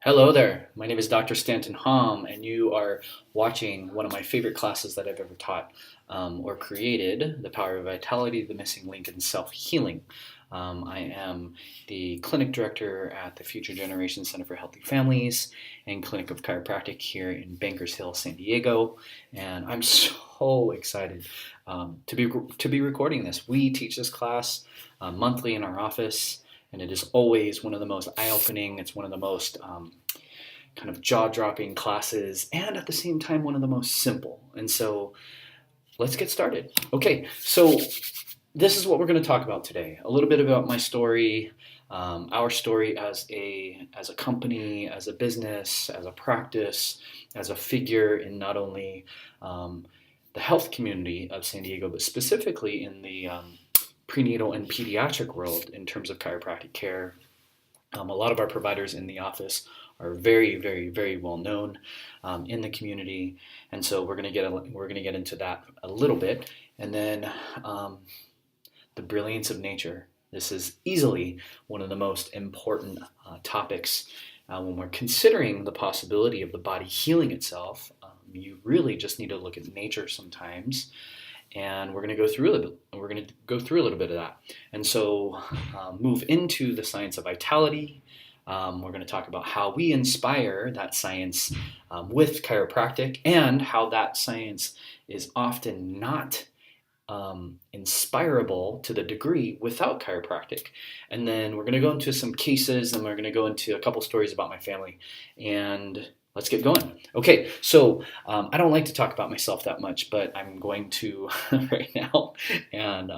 Hello there. My name is Dr. Stanton Hom, and you are watching one of my favorite classes that I've ever taught or created, The Power of Vitality, the Missing Link in Self-Healing. I am the clinic director at the Future Generation Center for Healthy Families and Clinic of Chiropractic here in Bankers Hill, San Diego, and I'm so excited to be recording this. We teach this class monthly in our office. And it is always one of the most eye-opening. It's one of the most kind of jaw-dropping classes, and at the same time, one of the most simple. And so let's get started. Okay, so this is what we're going to talk about today. A little bit about my story, our story as a company, as a business, as a practice, as a figure in not only the health community of San Diego, but specifically in the prenatal and pediatric world in terms of chiropractic care. A lot of our providers in the office are very, very, very well known in the community, and so we're going to get into that a little bit, and then the brilliance of nature. This is easily one of the most important topics when we're considering the possibility of the body healing itself. You really just need to look at nature sometimes. And we're going to go through a little bit of that, and so move into the science of vitality. We're going to talk about how we inspire that science with chiropractic, and how that science is often not inspirable to the degree without chiropractic. And then we're going to go into some cases, and we're going to go into a couple stories about my family, and let's get going. Okay, so I don't like to talk about myself that much, but I'm going to right now. And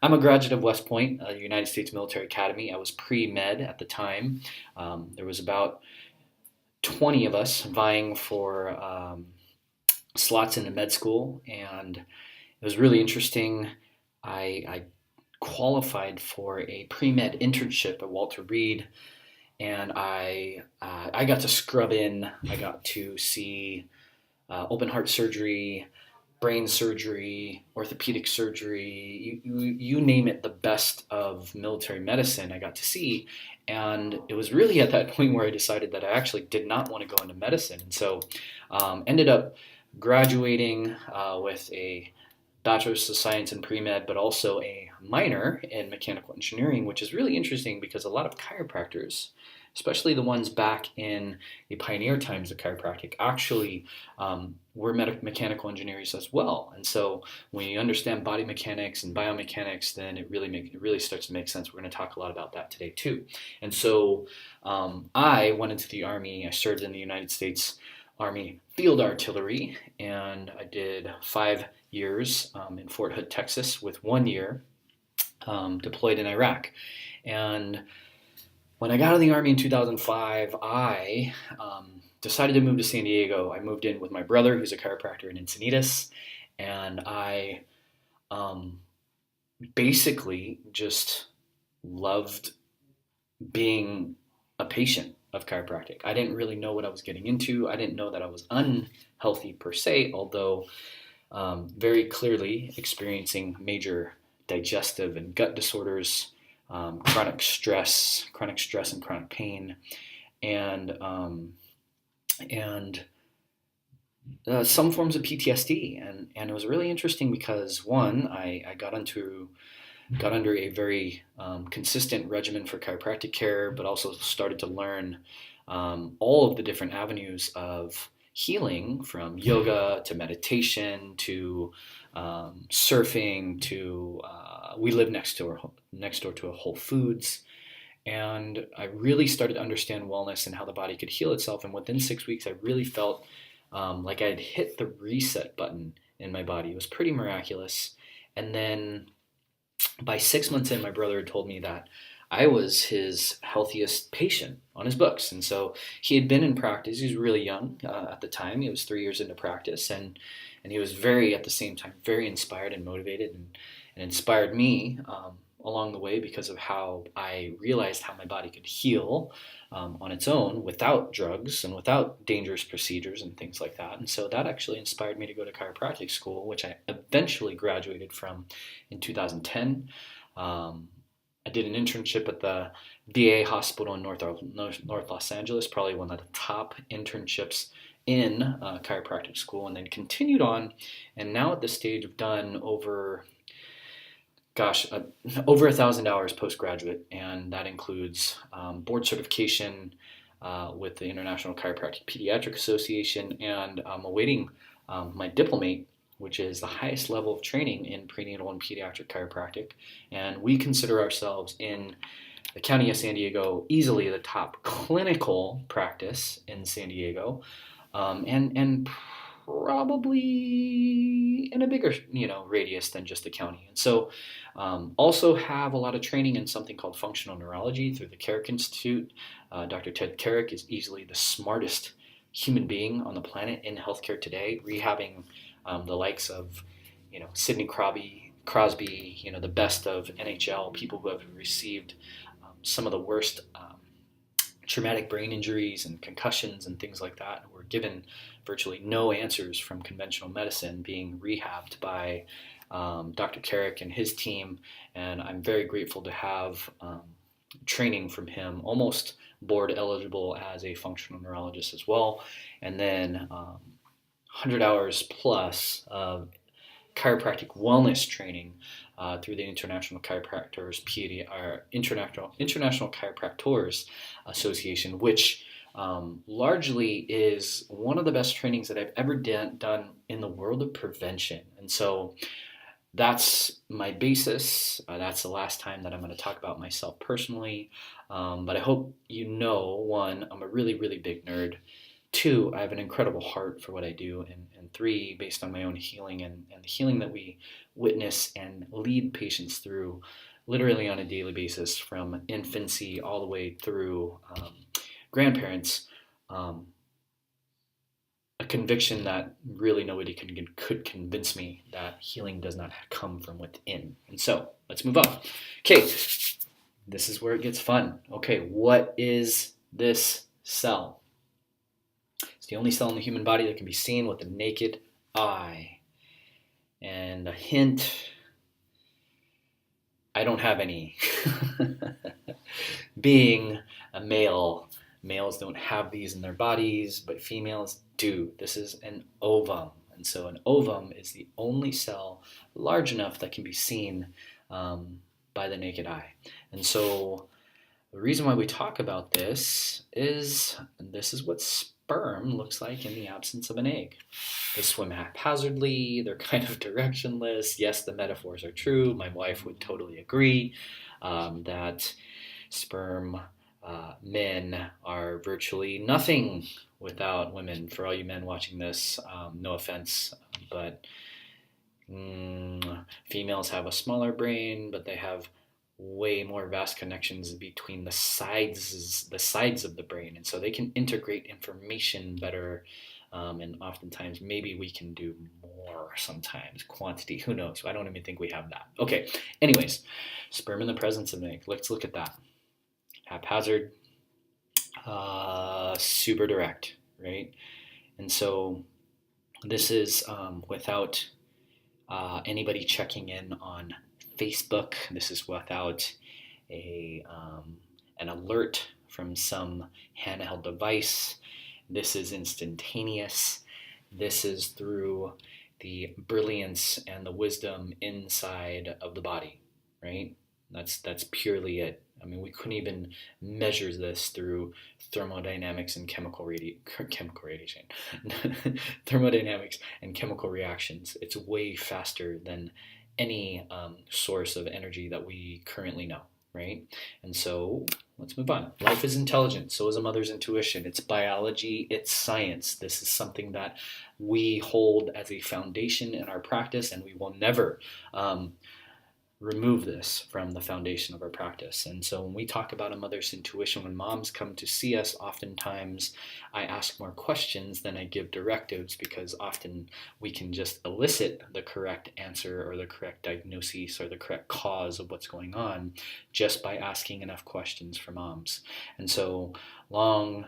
I'm a graduate of West Point, United States Military Academy. I was pre-med at the time. There was about 20 of us vying for slots in the med school, and it was really interesting. I qualified for a pre-med internship at Walter Reed, and I got to scrub in. I got to see open heart surgery, brain surgery, orthopedic surgery, you name it, the best of military medicine I got to see. And it was really at that point where I decided that I actually did not want to go into medicine. And so ended up graduating with a Bachelor's of Science in Pre-Med, but also a minor in mechanical engineering, which is really interesting because a lot of chiropractors, especially the ones back in the pioneer times of chiropractic, actually were mechanical engineers as well. And so when you understand body mechanics and biomechanics, then it really starts to make sense. We're going to talk a lot about that today too. And so I went into the Army. I served in the United States Army Field Artillery, and I did 5 years in Fort Hood, Texas, with 1 year deployed in Iraq. And when I got out of the Army in 2005, I decided to move to San Diego. I moved in with my brother, who's a chiropractor in Encinitas, and I basically just loved being a patient of chiropractic. I didn't really know what I was getting into. I didn't know that I was unhealthy per se, although very clearly experiencing major digestive and gut disorders, chronic stress and chronic pain, and some forms of PTSD. And it was really interesting because, one, I got under a very consistent regimen for chiropractic care, but also started to learn all of the different avenues of healing, from yoga to meditation to surfing to we live next door to a Whole Foods, and I really started to understand wellness and how the body could heal itself. And within 6 weeks, I really felt like I had hit the reset button in my body. It was pretty miraculous. And then by 6 months in, my brother had told me that I was his healthiest patient on his books. And so he had been in practice. He was really young at the time. He was 3 years into practice. And he was at the same time, very inspired and motivated, and inspired me along the way because of how I realized how my body could heal on its own without drugs and without dangerous procedures and things like that. And so that actually inspired me to go to chiropractic school, which I eventually graduated from in 2010. I did an internship at the VA hospital in North Los Angeles, probably one of the top internships in chiropractic school, and then continued on. And now at this stage, I've done over 1,000 hours postgraduate, and that includes board certification with the International Chiropractic Pediatric Association, and I'm awaiting my diplomate, which is the highest level of training in prenatal and pediatric chiropractic. And we consider ourselves in the county of San Diego easily the top clinical practice in San Diego, and probably in a bigger radius than just the county. And so also have a lot of training in something called functional neurology through the Carrick Institute. Dr. Ted Carrick is easily the smartest human being on the planet in healthcare today, rehabbing the likes of Sidney Crosby, the best of NHL, people who have received some of the worst traumatic brain injuries and concussions and things like that, who were given virtually no answers from conventional medicine, being rehabbed by Dr. Carrick and his team. And I'm very grateful to have training from him, almost board eligible as a functional neurologist as well. And then 100 hours plus of chiropractic wellness training through the International Chiropractors Association, which largely is one of the best trainings that I've ever done in the world of prevention. And so that's my basis. That's the last time that I'm going to talk about myself personally. But I hope one, I'm a really, really big nerd. Two, I have an incredible heart for what I do. And three, based on my own healing and the healing that we witness and lead patients through literally on a daily basis from infancy all the way through grandparents, a conviction that really nobody could convince me that healing does not come from within. And so let's move on. Okay, this is where it gets fun. Okay, what is this cell? It's the only cell in the human body that can be seen with the naked eye. And a hint, I don't have any. Being a male, males don't have these in their bodies, but females do. This is an ovum. And so an ovum is the only cell large enough that can be seen by the naked eye. And so the reason why we talk about this is what sperm looks like in the absence of an egg. They swim haphazardly, they're kind of directionless. Yes, the metaphors are true. My wife would totally agree that sperm men are virtually nothing without women. For all you men watching this, no offense, but females have a smaller brain, but they have way more vast connections between the sides of the brain, and so they can integrate information better, and oftentimes maybe we can do more sometimes. Quantity, who knows? I don't even think we have that. Okay, anyways, sperm in the presence of an egg. Let's look at that. Haphazard, super direct, right? And so this is without anybody checking in on Facebook. This is without an alert from some handheld device. This is instantaneous. This is through the brilliance and the wisdom inside of the body, right? That's purely it. I mean, we couldn't even measure this through thermodynamics and chemical radiation, thermodynamics and chemical reactions. It's way faster than any source of energy that we currently know, right? And so let's move on. Life is intelligent. So is a mother's intuition. It's biology. It's science. This is something that we hold as a foundation in our practice, and we will never remove this from the foundation of our practice. And so when we talk about a mother's intuition, when moms come to see us, oftentimes I ask more questions than I give directives, because often we can just elicit the correct answer or the correct diagnosis or the correct cause of what's going on just by asking enough questions for moms. And so long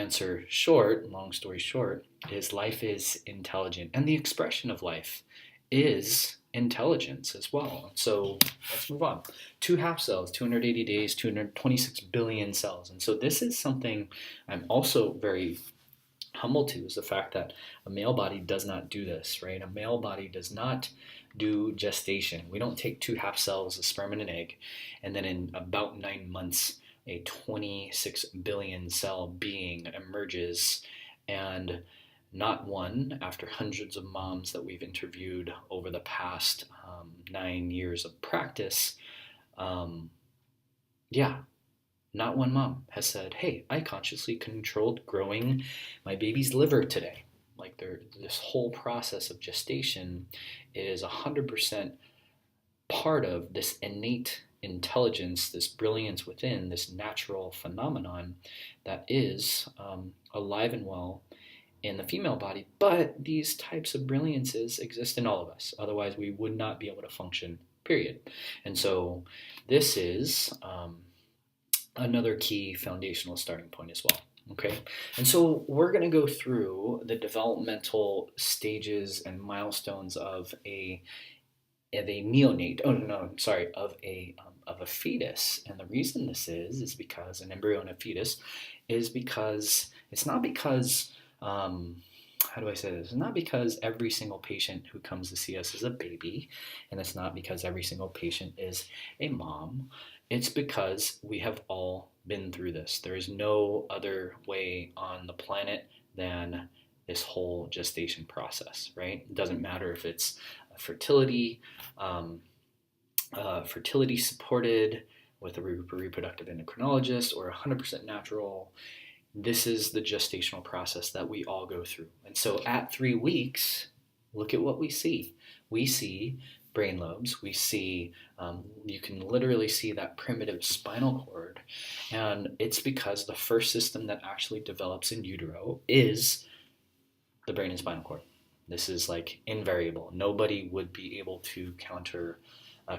story short, is life is intelligent, and the expression of life is intelligence as well. So let's move on. 2 half cells, 280 days, 226 billion cells. And so this is something I'm also very humble to, is the fact that a male body does not do this, right? A male body does not do gestation. We don't take 2 half cells, a sperm and an egg, and then in about 9 months, a 26 billion cell being emerges. And not one, after hundreds of moms that we've interviewed over the past 9 years of practice, yeah, not one mom has said, hey, I consciously controlled growing my baby's liver today. Like this whole process of gestation is 100% part of this innate intelligence, this brilliance within, this natural phenomenon that is alive and well in the female body. But these types of brilliances exist in all of us. Otherwise, we would not be able to function, period. And so this is another key foundational starting point as well. Okay, and so we're going to go through the developmental stages and milestones of a neonate. Oh no, sorry, of a fetus. And the reason this is because an embryo and a fetus is because it's not because how do I say this? It's not because every single patient who comes to see us is a baby, and it's not because every single patient is a mom. It's because we have all been through this. There is no other way on the planet than this whole gestation process, right? It doesn't matter if it's fertility, fertility supported with a reproductive endocrinologist, or 100% natural. This is the gestational process that we all go through. And so at 3 weeks, look at what we see. We see brain lobes. We see, you can literally see that primitive spinal cord. And it's because the first system that actually develops in utero is the brain and spinal cord. This is like invariable. Nobody would be able to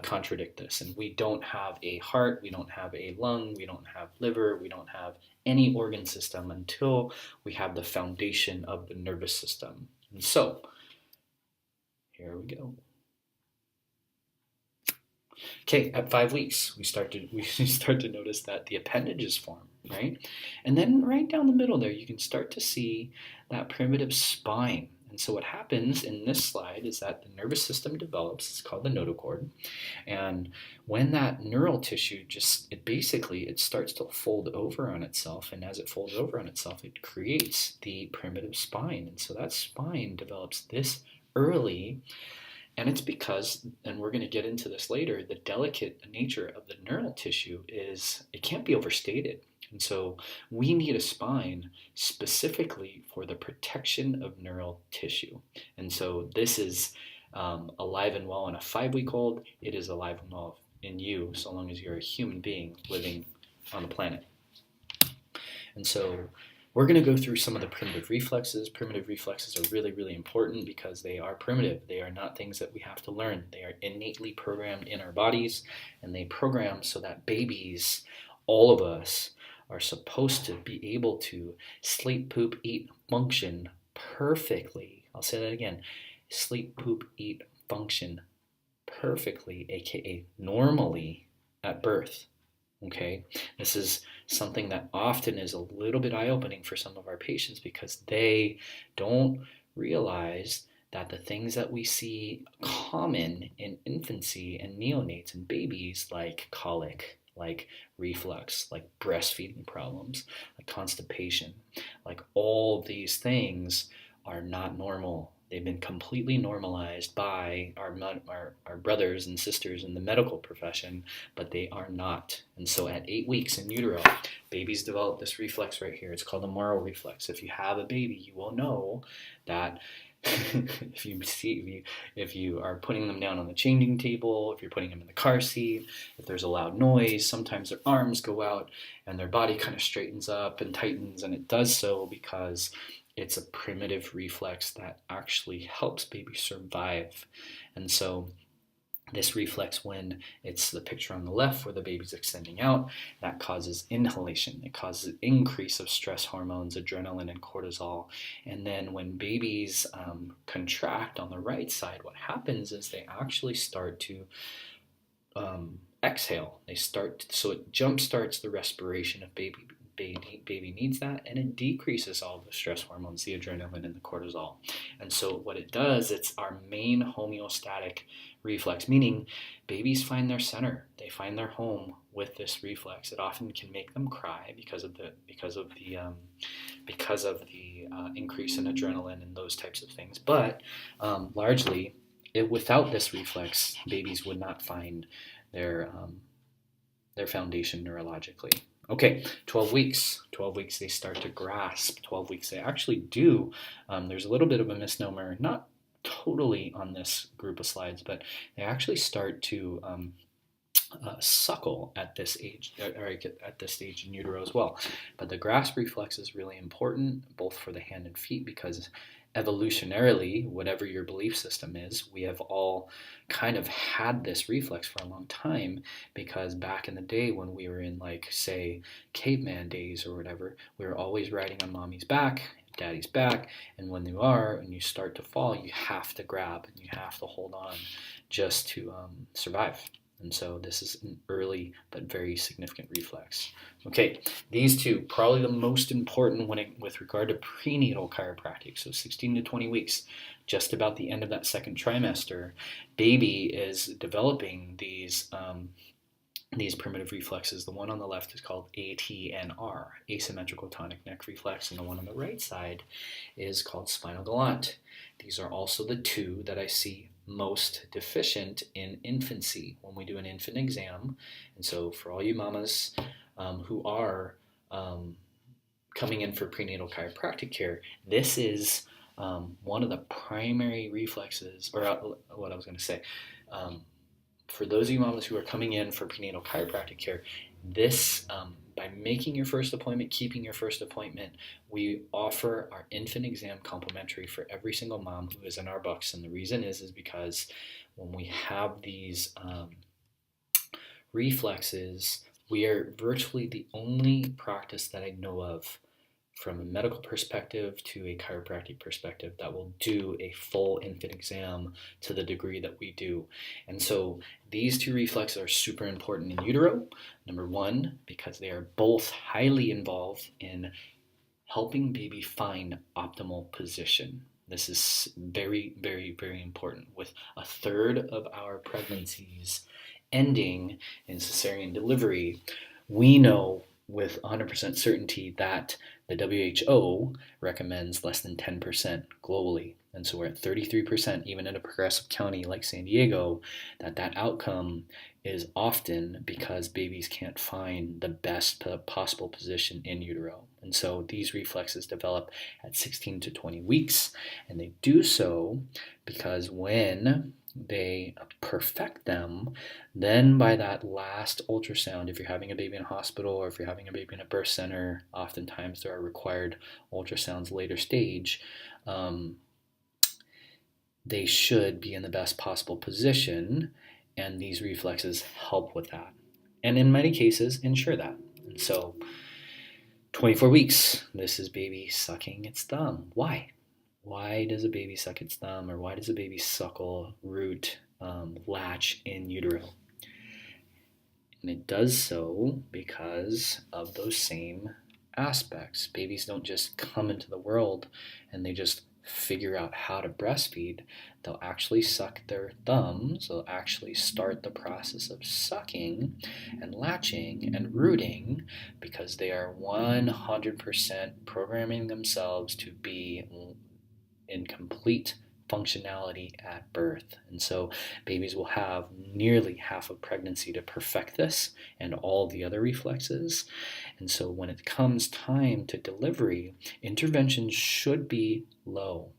contradict this. And we don't have a heart, we don't have a lung, we don't have liver, we don't have any organ system until we have the foundation of the nervous system. And so, here we go. Okay, at 5 weeks, we start to notice that the appendages form, right? And then right down the middle there, you can start to see that primitive spine. And so what happens in this slide is that the nervous system develops. It's called the notochord. And when that neural tissue it starts to fold over on itself. And as it folds over on itself, it creates the primitive spine. And so that spine develops this early. And it's because, and we're going to get into this later, the delicate nature of the neural tissue it can't be overstated. And so we need a spine specifically for the protection of neural tissue. And so this is alive and well in a 5-week-old. It is alive and well in you, so long as you're a human being living on the planet. And so we're going to go through some of the primitive reflexes. Primitive reflexes are really, really important because they are primitive. They are not things that we have to learn. They are innately programmed in our bodies, and they program so that babies, all of us, are supposed to be able to sleep, poop, eat, function perfectly. I'll say that again. Sleep, poop, eat, function perfectly, aka normally, at birth. Okay, this is something that often is a little bit eye-opening for some of our patients because they don't realize that the things that we see common in infancy and neonates and babies, like colic, like reflux, like breastfeeding problems, like constipation, like all these things are not normal. They've been completely normalized by our brothers and sisters in the medical profession, but they are not. And so at 8 weeks in utero, babies develop this reflex right here. It's called the Moro reflex. If you have a baby, you will know that if you are putting them down on the changing table, if you're putting them in the car seat, if there's a loud noise, sometimes their arms go out and their body kind of straightens up and tightens, and it does so because it's a primitive reflex that actually helps babies survive. And so This reflex, when it's the picture on the left where the baby's extending out, that causes inhalation. It causes increase of stress hormones, adrenaline and cortisol. And then when babies contract on the right side, what happens is they actually start to exhale. So it jump starts the respiration of baby. Baby needs that, and it decreases all the stress hormones, the adrenaline and the cortisol. And so what it does, it's our main homeostatic reflex, meaning babies find their center, they find their home with this reflex. It often can make them cry because of the increase in adrenaline and those types of things. But largely, without this reflex, babies would not find their foundation neurologically. Okay, 12 weeks. 12 weeks they start to grasp. 12 weeks they actually do. There's a little bit of a misnomer, not totally on this group of slides, but they actually start to suckle at this age, or at this stage in utero as well. But the grasp reflex is really important, both for the hand and feet, because evolutionarily, whatever your belief system is, we have all kind of had this reflex for a long time, because back in the day when we were in, like, say, caveman days or whatever, we were always riding on mommy's back, daddy's back, and when you start to fall, you have to grab and you have to hold on just to survive. And so this is an early but very significant reflex. Okay, these two, probably the most important with regard to prenatal chiropractic. So 16 to 20 weeks, just about the end of that second trimester, baby is developing these primitive reflexes. The one on the left is called ATNR, asymmetrical tonic neck reflex, and the one on the right side is called spinal galant. These are also the two that I see most deficient in infancy when we do an infant exam. And so for all you mamas who are coming in for prenatal chiropractic care, this is one of the primary reflexes, or what I was going to say, for those of you mamas who are coming in for prenatal chiropractic care, this, by making your first appointment, keeping your first appointment, we offer our infant exam complimentary for every single mom who is in our books. And the reason is because when we have these reflexes, we are virtually the only practice that I know of from a medical perspective to a chiropractic perspective that will do a full infant exam to the degree that we do. And so these two reflexes are super important in utero. Number one, because they are both highly involved in helping baby find optimal position. This is very, very, very important. With a third of our pregnancies ending in cesarean delivery, we know with 100% certainty that the WHO recommends less than 10% globally. And so we're at 33%, even in a progressive county like San Diego, that outcome is often because babies can't find the best possible position in utero. And so these reflexes develop at 16 to 20 weeks, and they do so because when they perfect them, then by that last ultrasound, if you're having a baby in a hospital or if you're having a baby in a birth center, oftentimes there are required ultrasounds later stage, they should be in the best possible position, and these reflexes help with that. And in many cases, ensure that. And so 24 weeks, this is baby sucking its thumb. Why? Why does a baby suck its thumb, or why does a baby suckle, root, latch in utero? And it does so because of those same aspects. Babies don't just come into the world and they just figure out how to breastfeed. They'll actually suck their thumbs. They'll actually start the process of sucking and latching and rooting because they are 100% programming themselves to be in complete functionality at birth. And so babies will have nearly half of pregnancy to perfect this and all the other reflexes. And so when it comes time to delivery, intervention should be low.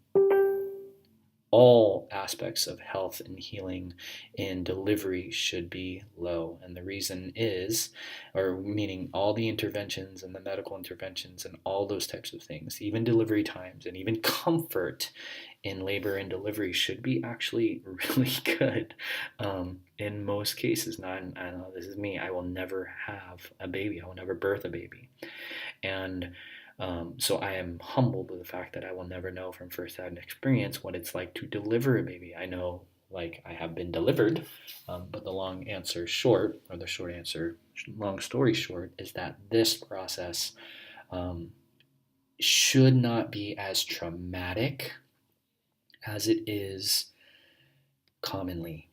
all aspects of health and healing in delivery should be low. And the reason is, or meaning all the interventions and the medical interventions and all those types of things, even delivery times and even comfort in labor and delivery should be actually really good. In most cases, not, I don't know, this is me, I will never have a baby, I will never birth a baby. And so I am humbled with the fact that I will never know from firsthand experience what it's like to deliver a baby. I know, like, I have been delivered, but the long answer short, or the short answer, long story short, is that this process should not be as traumatic as it is commonly.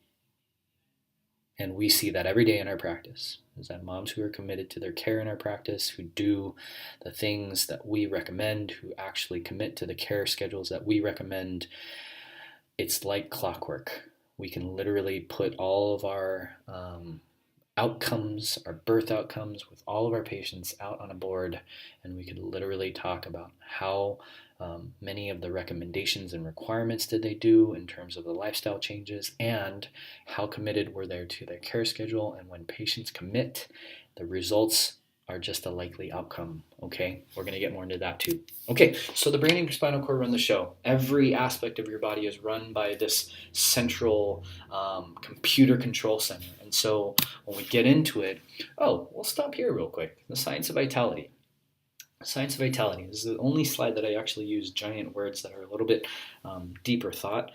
And we see that every day in our practice, is that moms who are committed to their care in our practice, who do the things that we recommend, who actually commit to the care schedules that we recommend, it's like clockwork. We can literally put all of our outcomes, our birth outcomes with all of our patients out on a board, and we could literally talk about how many of the recommendations and requirements did they do in terms of the lifestyle changes, and how committed were they to their care schedule. And when patients commit, the results are just a likely outcome. Okay, we're going to get more into that too. Okay, so the brain and spinal cord run the show. Every aspect of your body is run by this central computer control center. And so when we get into it, we'll stop here real quick. The science of vitality. Science of vitality. This is the only slide that I actually use giant words that are a little bit deeper thought,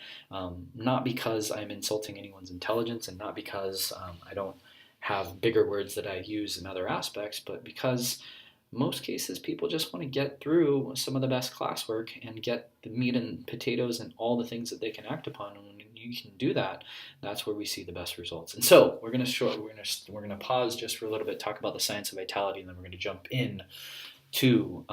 not because I'm insulting anyone's intelligence, and not because I don't have bigger words that I use in other aspects, but because most cases people just want to get through some of the best classwork and get the meat and potatoes and all the things that they can act upon. And when you can do that, that's where we see the best results. And so we're gonna pause just for a little bit, talk about the science of vitality, and then we're gonna jump in to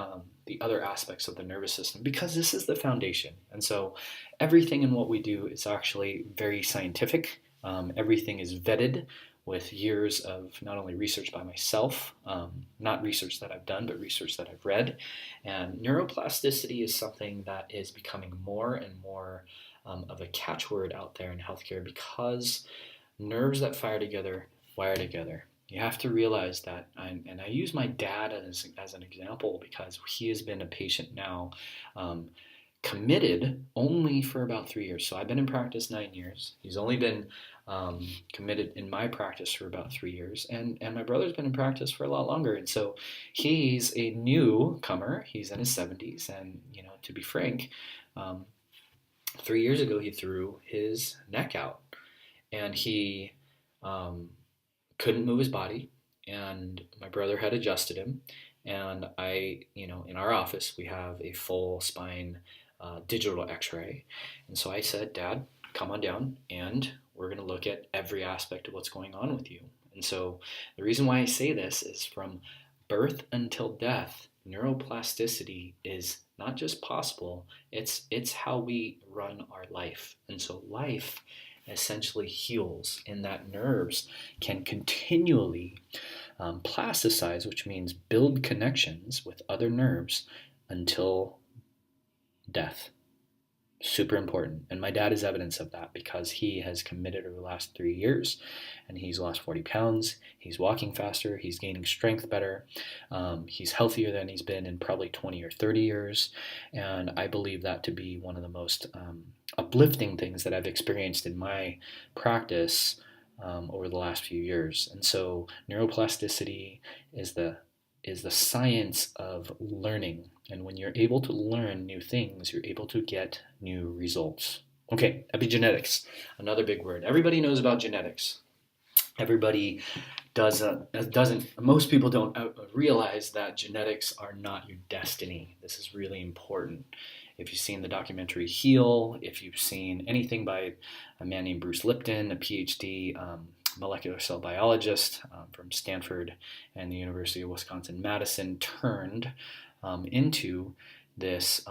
the other aspects of the nervous system, because this is the foundation. And so everything in what we do is actually very scientific. Everything is vetted with years of not only research by myself, not research that I've done, but research that I've read. And neuroplasticity is something that is becoming more and more of a catchword out there in healthcare, because nerves that fire together wire together. You have to realize that, and I use my dad as an example, because he has been a patient now, committed only for about 3 years. So I've been in practice 9 years. He's only been committed in my practice for about 3 years, and my brother's been in practice for a lot longer. And so he's a newcomer. He's in his 70s, and to be frank, 3 years ago he threw his neck out, and he couldn't move his body, and my brother had adjusted him. And I, in our office, we have a full spine digital x-ray. And so I said, Dad, come on down, and we're going to look at every aspect of what's going on with you. And so the reason why I say this is, from birth until death, neuroplasticity is not just possible, it's how we run our life. And so life essentially heals in that nerves can continually plasticize, which means build connections with other nerves until death. Super important. And my dad is evidence of that, because he has committed over the last 3 years, and he's lost 40 pounds. He's walking faster. He's gaining strength better. He's healthier than he's been in probably 20 or 30 years. And I believe that to be one of the most uplifting things that I've experienced in my practice over the last few years. And so neuroplasticity is the science of learning. And when you're able to learn new things, you're able to get new results. Okay, epigenetics, another big word. Everybody knows about genetics. Everybody most people don't realize that genetics are not your destiny. This is really important. If you've seen the documentary Heal, if you've seen anything by a man named Bruce Lipton, a PhD molecular cell biologist from Stanford and the University of Wisconsin-Madison, turned into this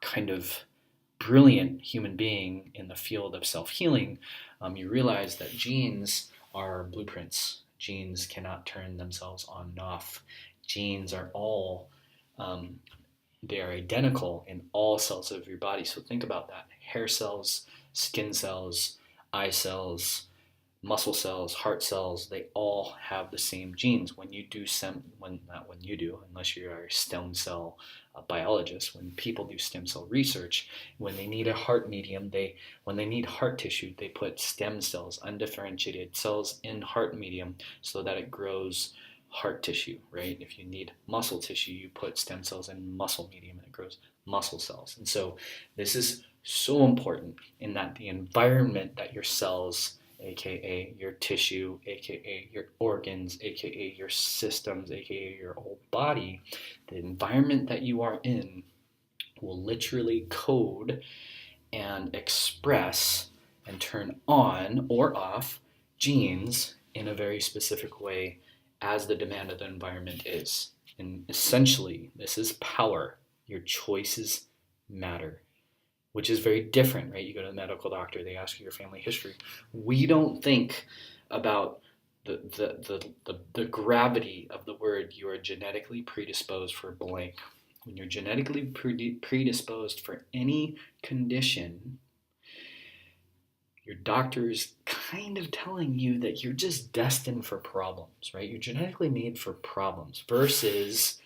kind of brilliant human being in the field of self-healing, you realize that genes are blueprints. Genes cannot turn themselves on and off. Genes are all they are identical in all cells of your body. So think about that. Hair cells, skin cells, eye cells, muscle cells, heart cells, they all have the same genes. When you do not when you do, unless you are a stem cell biologist, when people do stem cell research, when they need a heart medium, when they need heart tissue, they put stem cells, undifferentiated cells in heart medium so that it grows heart tissue, right? If you need muscle tissue, you put stem cells in muscle medium and it grows muscle cells. And so this is so important in that the environment that your cells, aka your tissue, aka your organs, aka your systems, aka your whole body, the environment that you are in will literally code and express and turn on or off genes in a very specific way as the demand of the environment is. And essentially, this is power. Your choices matter, which is very different, right? You go to the medical doctor, they ask you your family history. We don't think about the gravity of the word you are genetically predisposed for blank. When you're genetically predisposed for any condition, your doctor's kind of telling you that you're just destined for problems, right? You're genetically made for problems versus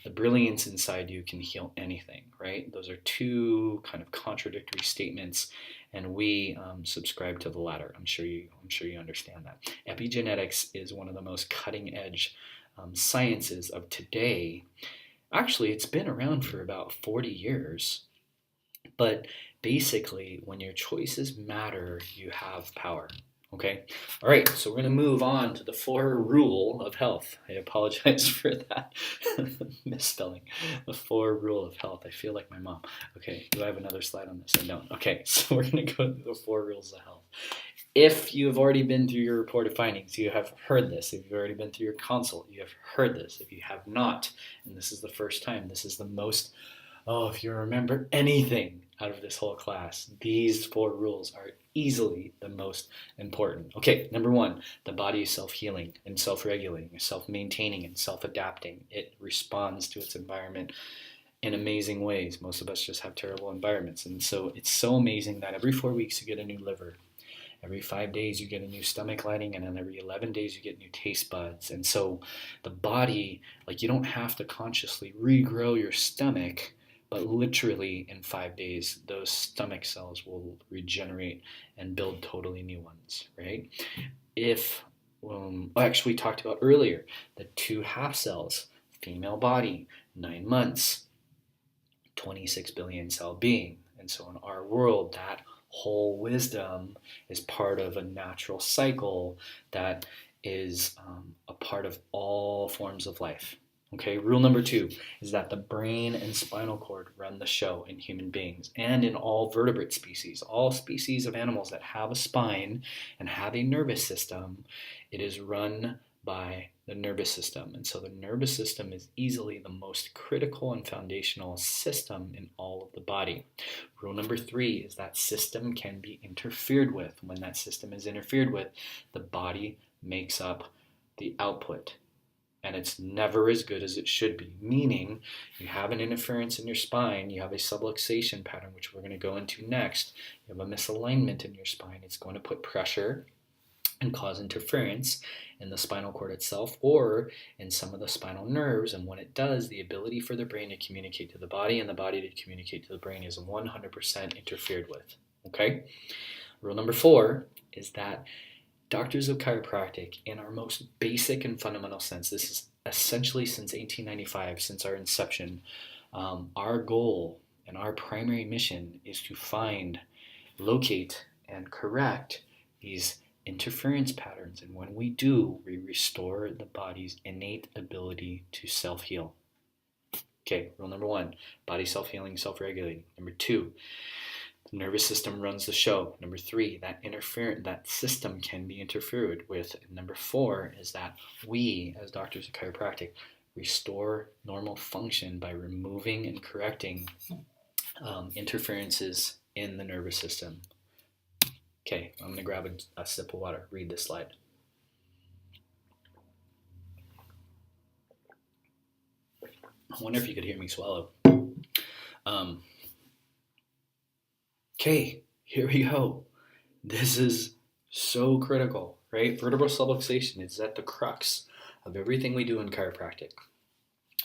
the brilliance inside you can heal anything, right? Those are two kind of contradictory statements, and we subscribe to the latter. I'm sure you understand that. Epigenetics is one of the most cutting edge sciences of today. Actually, it's been around for about 40 years, but basically, when your choices matter, you have power. Okay? All right, so we're going to move on to the 4 rule of health. I apologize for that misspelling. The 4 rule of health. I feel like my mom. Okay, do I have another slide on this? I don't. Okay, so we're going to go through the 4 rules of health. If you have already been through your reported findings, you have heard this. If you've already been through your consult, you have heard this. If you have not, and this is the first time, this is the most, if you remember anything out of this whole class, these 4 rules are easily the most important. Okay, number 1, the body is self-healing and self-regulating, self-maintaining and self-adapting. It responds to its environment in amazing ways. Most of us just have terrible environments. And so it's so amazing that every 4 weeks you get a new liver. Every 5 days you get a new stomach lining, and then every 11 days you get new taste buds. And so the body, you don't have to consciously regrow your stomach, but literally in 5 days, those stomach cells will regenerate and build totally new ones, right? Actually we talked about earlier, the 2 half cells, female body, 9 months, 26 billion cell being. And so in our world, that whole wisdom is part of a natural cycle that is a part of all forms of life. Okay, rule number 2 is that the brain and spinal cord run the show in human beings and in all vertebrate species. All species of animals that have a spine and have a nervous system, it is run by the nervous system. And so the nervous system is easily the most critical and foundational system in all of the body. Rule number 3 is that system can be interfered with. When that system is interfered with, the body makes up the output. And it's never as good as it should be, meaning you have an interference in your spine, you have a subluxation pattern, which we're going to go into next, you have a misalignment in your spine, it's going to put pressure and cause interference in the spinal cord itself or in some of the spinal nerves, and when it does, the ability for the brain to communicate to the body and the body to communicate to the brain is 100% interfered with, okay? Rule number 4 is that doctors of chiropractic, in our most basic and fundamental sense, this is essentially since 1895, since our inception, our goal and our primary mission is to find, locate, and correct these interference patterns. And when we do, we restore the body's innate ability to self-heal. Okay, rule number 1, body self-healing, self-regulating. Number 2, the nervous system runs the show. Number 3, that system can be interfered with. And number 4 is that we, as doctors of chiropractic, restore normal function by removing and correcting interferences in the nervous system. Okay, I'm going to grab a sip of water. Read this slide. I wonder if you could hear me swallow. Um, okay, here we go. This is so critical, right? Vertebral subluxation is at the crux of everything we do in chiropractic.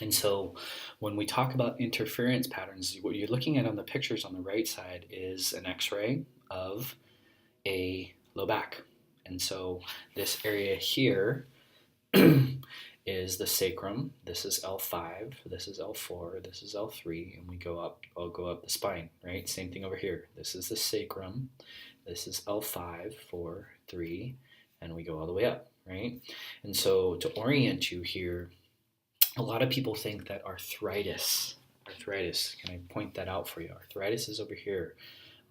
And so when we talk about interference patterns, what you're looking at on the pictures on the right side is an x-ray of a low back. And so this area here is the sacrum. This is L5, this is L4, this is L3, and we go up, I'll go up the spine, right? Same thing over here. This is the sacrum. This is L5, 4, 3, and we go all the way up, right? And so to orient you here, a lot of people think that arthritis, can I point that out for you? Arthritis is over here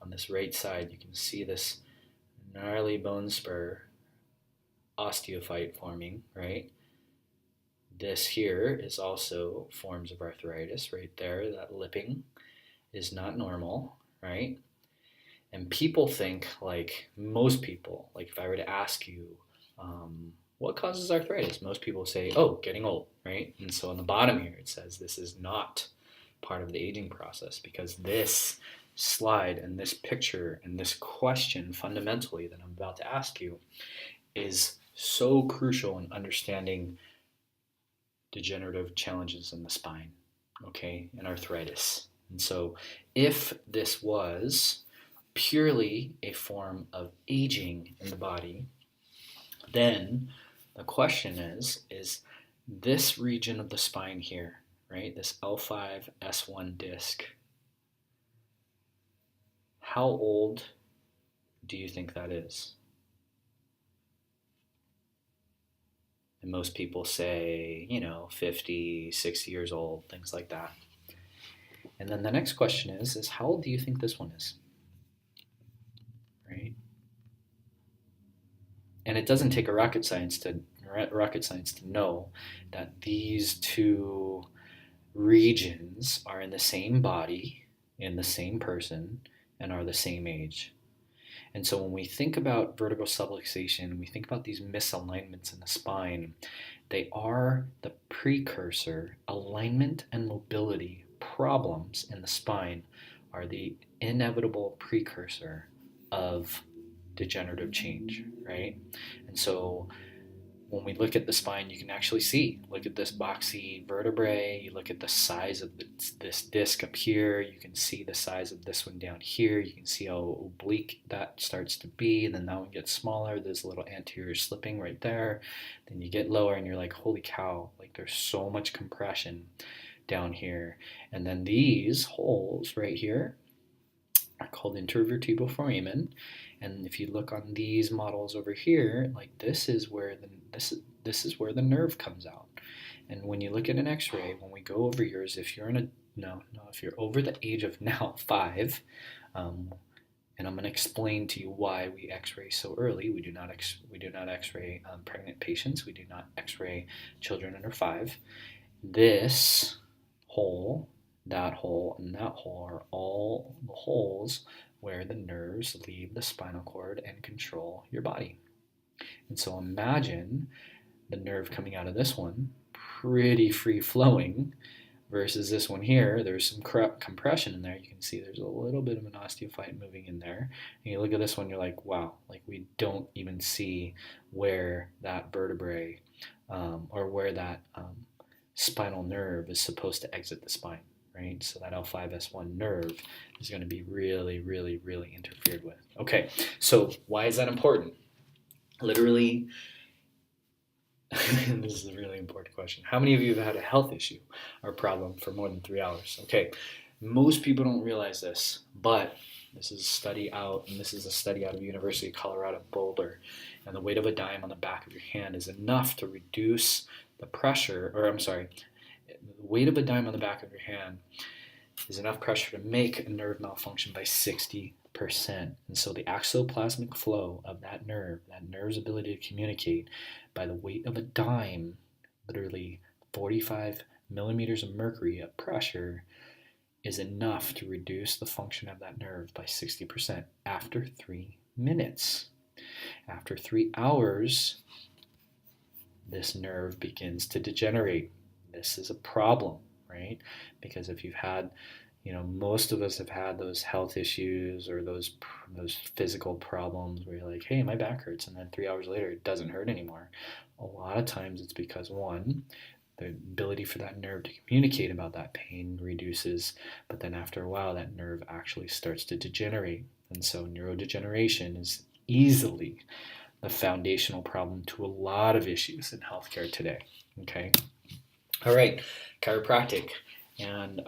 on this right side. You can see this gnarly bone spur osteophyte forming, right? This here is also forms of arthritis right there. That lipping is not normal, right? And people think, like most people, like if I were to ask you, what causes arthritis? Most people say, oh, getting old, right? And so on the bottom here, it says this is not part of the aging process, because this slide and this picture and this question fundamentally that I'm about to ask you is so crucial in understanding degenerative challenges in the spine, okay, and arthritis. And so if this was purely a form of aging in the body, then the question is this region of the spine here, right, this L5 S1 disc, how old do you think that is? And most people say, 50, 60 years old, things like that. And then the next question is how old do you think this one is? Right? And it doesn't take a rocket science to know that these two regions are in the same body, in the same person, and are the same age. And so when we think about vertebral subluxation, we think about these misalignments in the spine, they are the precursor. Alignment and mobility problems in the spine are the inevitable precursor of degenerative change, right? And so when we look at the spine, you can actually see, look at this boxy vertebrae, you look at the size of this disc up here, you can see the size of this one down here, you can see how oblique that starts to be, then that one gets smaller, there's a little anterior slipping right there, then you get lower and you're like, holy cow, like there's so much compression down here. And then these holes right here are called intervertebral foramen. And if you look on these models over here, like this is where the nerve comes out. And when you look at an X-ray, when we go over yours, if you're if you're over the age of now 5, and I'm going to explain to you why we X-ray so early. We do not X-ray pregnant patients. We do not X-ray children under 5. This hole, that hole, and that hole are all the holes where the nerves leave the spinal cord and control your body. And so imagine the nerve coming out of this one, pretty free flowing, versus this one here. There's some compression in there. You can see there's a little bit of an osteophyte moving in there. And you look at this one, you're like, wow, like we don't even see where that vertebrae or where that spinal nerve is supposed to exit the spine. Right? So that L5S1 nerve is going to be really, really, really interfered with. Okay, so why is that important? Literally, this is a really important question. How many of you have had a health issue or problem for more than 3 hours? Okay, most people don't realize this, but this is a study out of University of Colorado Boulder, and the weight of a dime on the back of your hand is enough to reduce the pressure, the weight of a dime on the back of your hand is enough pressure to make a nerve malfunction by 60%. And so the axoplasmic flow of that nerve's ability to communicate by the weight of a dime, literally 45 millimeters of mercury of pressure, is enough to reduce the function of that nerve by 60% after 3 minutes. After 3 hours, this nerve begins to degenerate. This is a problem, right? Because if you've had, most of us have had those health issues or those physical problems where you're like, hey, my back hurts, and then 3 hours later it doesn't hurt anymore. A lot of times it's because, one, the ability for that nerve to communicate about that pain reduces, but then after a while that nerve actually starts to degenerate. And so neurodegeneration is easily the foundational problem to a lot of issues in healthcare today. Okay. All right. Chiropractic and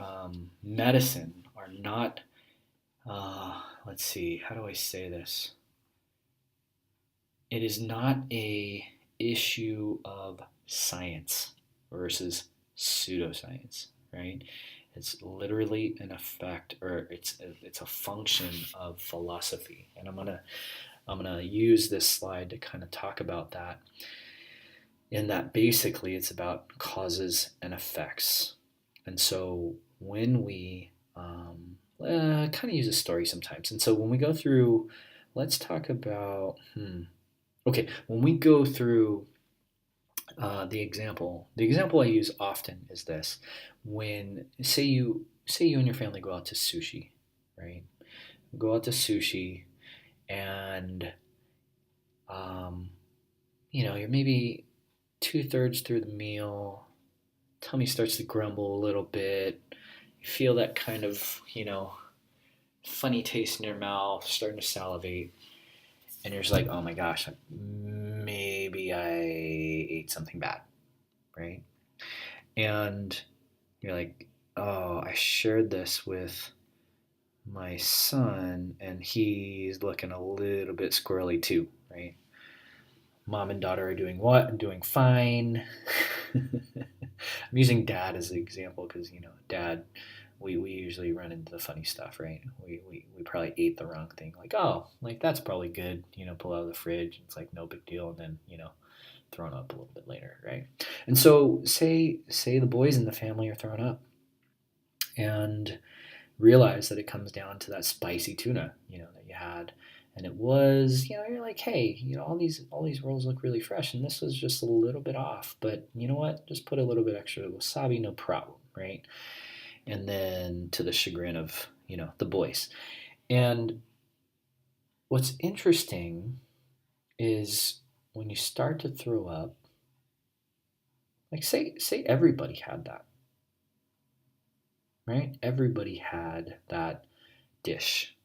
medicine are not, let's see, how do I say this? It is not a issue of science versus pseudoscience, right? It's literally an effect, or it's a function of philosophy, and I'm gonna use this slide to kind of talk about that. In that, basically, it's about causes and effects, and so when we kind of use a story sometimes, and so when we go through, let's talk about okay, when we go through the example I use often is this: when say you and your family go out to sushi, right? Go out to sushi, and um, you're maybe 2/3 through the meal, tummy starts to grumble a little bit. You feel that kind of funny taste in your mouth, starting to salivate, and you're just like, oh my gosh, maybe I ate something bad, right? And you're like, oh, I shared this with my son, and he's looking a little bit squirrely too, right? Mom and daughter are doing what? Doing fine. I'm using dad as an example because, dad, we usually run into the funny stuff, right? We probably ate the wrong thing. Like, oh, like that's probably good, pull out of the fridge. It's like no big deal. And then, thrown up a little bit later, right? And so say the boys in the family are thrown up and realize that it comes down to that spicy tuna, that you had. And it was, you're like, hey, all these rolls look really fresh, and this was just a little bit off. But you know what? Just put a little bit extra wasabi, no problem, right? And then to the chagrin of the boys. And what's interesting is when you start to throw up, like say everybody had that, right? Everybody had that dish,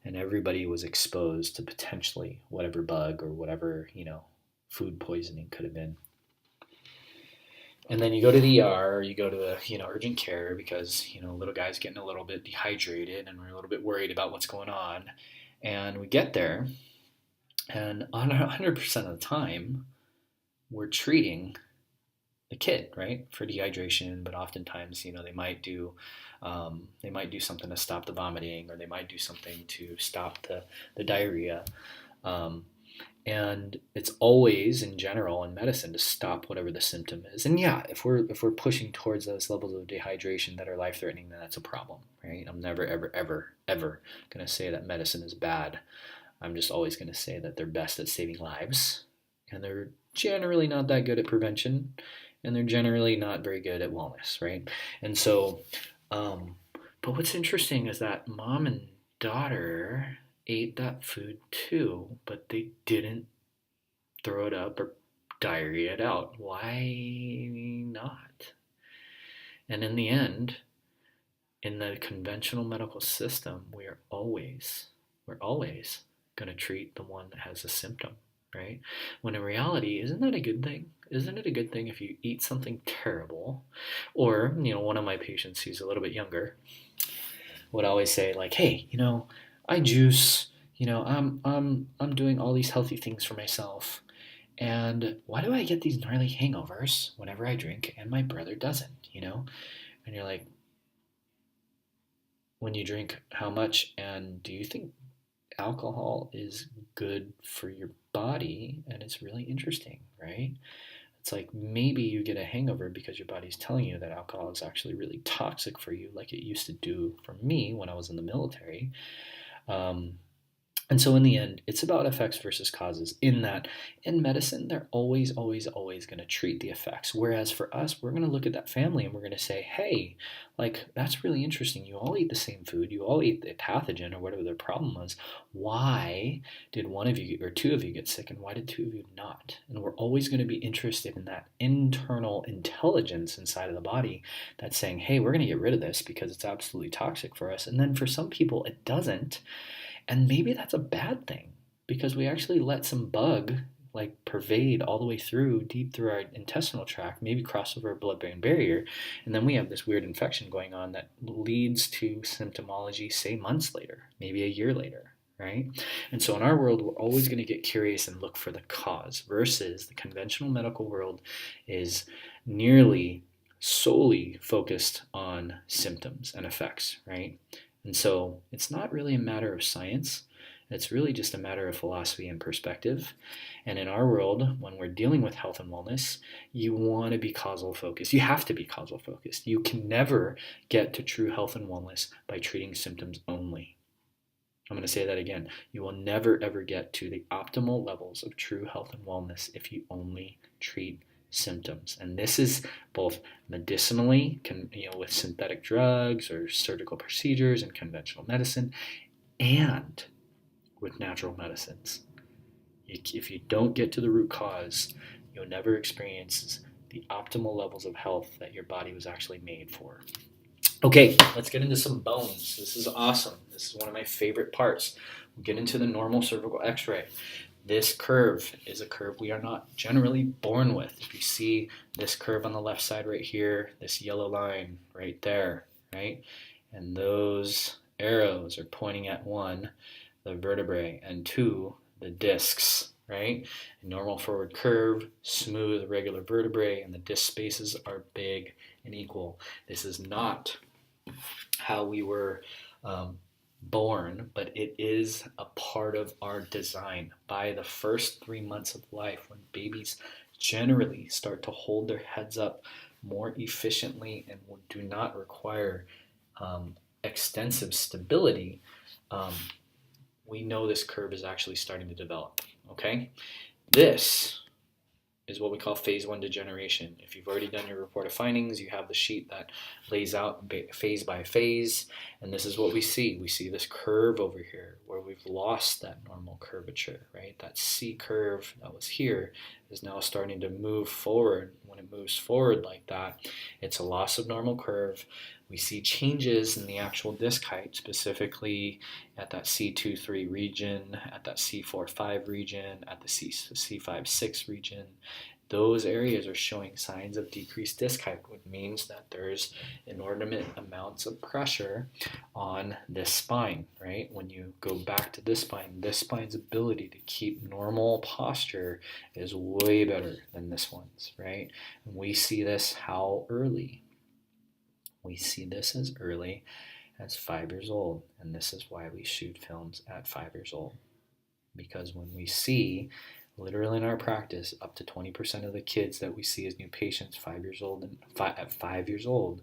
and everybody was exposed to potentially whatever bug or whatever food poisoning could have been. And then you go to the ER, or you go to the urgent care because little guy's getting a little bit dehydrated, and we're a little bit worried about what's going on. And we get there, and 100% of the time, we're treating the kid, right, for dehydration. But oftentimes, they might do something to stop the vomiting, or they might do something to stop the diarrhea. And it's always, in general, in medicine, to stop whatever the symptom is. And yeah, if we're pushing towards those levels of dehydration that are life-threatening, then that's a problem, right? I'm never, ever, ever, ever going to say that medicine is bad. I'm just always going to say that they're best at saving lives, and they're generally not that good at prevention, and they're generally not very good at wellness, right? And so, but what's interesting is that mom and daughter ate that food too, but they didn't throw it up or diarrhea it out. Why not? And in the end, in the conventional medical system, we're always going to treat the one that has a symptom, right? When in reality, isn't that a good thing? Isn't it a good thing if you eat something terrible? Or, one of my patients who's a little bit younger would always say, like, hey, I juice, I'm doing all these healthy things for myself. And why do I get these gnarly hangovers whenever I drink and my brother doesn't, And you're like, when you drink, how much? And do you think alcohol is good for your body? And it's really interesting, right? It's like maybe you get a hangover because your body's telling you that alcohol is actually really toxic for you, like it used to do for me when I was in the military. And so in the end, it's about effects versus causes, in that in medicine, they're always, always, always going to treat the effects. Whereas for us, we're going to look at that family and we're going to say, hey, like, that's really interesting. You all eat the same food. You all eat the pathogen or whatever their problem was. Why did one of you or two of you get sick, and why did two of you not? And we're always going to be interested in that internal intelligence inside of the body that's saying, hey, we're going to get rid of this because it's absolutely toxic for us. And then for some people, it doesn't. And maybe that's a bad thing because we actually let some bug like pervade all the way through, deep through our intestinal tract, maybe cross over a blood-brain barrier, and then we have this weird infection going on that leads to symptomology, say months later, maybe a year later, right? And so in our world, we're always going to get curious and look for the cause, versus the conventional medical world is nearly solely focused on symptoms and effects, right? And so it's not really a matter of science. It's really just a matter of philosophy and perspective. And in our world, when we're dealing with health and wellness, you want to be causal focused. You have to be causal focused. You can never get to true health and wellness by treating symptoms only. I'm going to say that again. You will never ever get to the optimal levels of true health and wellness if you only treat symptoms. And this is both medicinally, with synthetic drugs or surgical procedures and conventional medicine, and with natural medicines. If you don't get to the root cause, you'll never experience the optimal levels of health that your body was actually made for. Okay, let's get into some bones. This is awesome. This is one of my favorite parts. We'll get into the normal cervical x-ray. This curve is a curve we are not generally born with. If you see this curve on the left side right here, this yellow line right there, right? And those arrows are pointing at one, the vertebrae, and two, the discs, right? A normal forward curve, smooth, regular vertebrae, and the disc spaces are big and equal. This is not how we were born, but it is a part of our design. By the first 3 months of life, when babies generally start to hold their heads up more efficiently and do not require extensive stability, we know this curve is actually starting to develop. Okay, this is what we call phase 1 degeneration. If you've already done your report of findings, you have the sheet that lays out phase by phase, and this is what we see. We see this curve over here where we've lost that normal curvature, right? That C curve that was here is now starting to move forward. When it moves forward like that, it's a loss of normal curve. We see changes in the actual disc height, specifically at that C2-3 region, at that C4-5 region, at the C5-6 region. Those areas are showing signs of decreased disc height, which means that there's inordinate amounts of pressure on this spine, right? When you go back to this spine's ability to keep normal posture is way better than this one's, right? And we see this how early? We see this as early as 5 years old, and this is why we shoot films at 5 years old. Because when we see, literally in our practice, up to 20% of the kids that we see as new patients 5 years old and at 5 years old,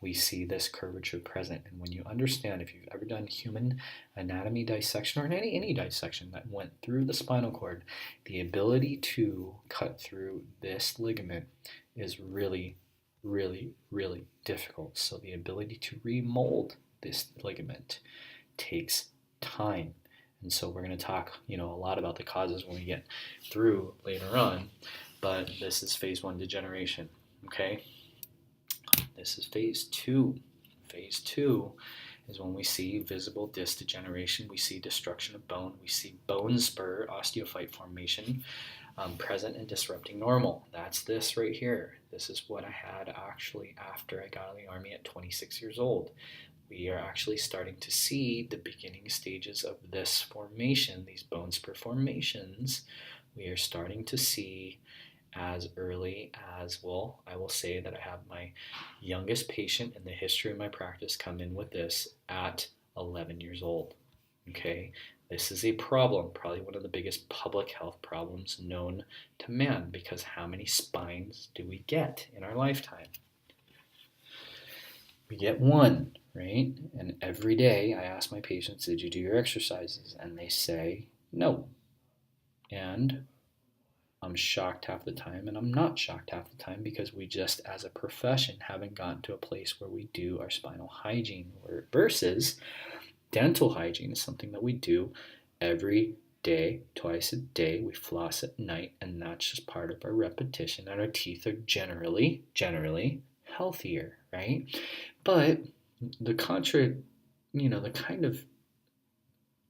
we see this curvature present. And when you understand, if you've ever done human anatomy dissection or any dissection that went through the spinal cord, the ability to cut through this ligament is really, really, really difficult. So the ability to remold this ligament takes time. And so we're going to talk, a lot about the causes when we get through later on, but this is phase 1 degeneration, okay? This is phase 2. Phase 2 is when we see visible disc degeneration, we see destruction of bone, we see bone spur, osteophyte formation, present and disrupting normal. That's this right here. This is what I had actually after I got out of the Army at 26 years old. We are actually starting to see the beginning stages of this formation, these bone spur formations. We are starting to see as early as, well, I will say that I have my youngest patient in the history of my practice come in with this at 11 years old. Okay, this is a problem, probably one of the biggest public health problems known to man, because how many spines do we get in our lifetime? we get one, right? And every day I ask my patients, did you do your exercises? And they say no. And I'm shocked half the time, and I'm not shocked half the time, because we just, as a profession, haven't gotten to a place where we do our spinal hygiene. Versus dental hygiene is something that we do every day, twice a day. We floss at night, and that's just part of our repetition. And our teeth are generally healthier, right? But the the kind of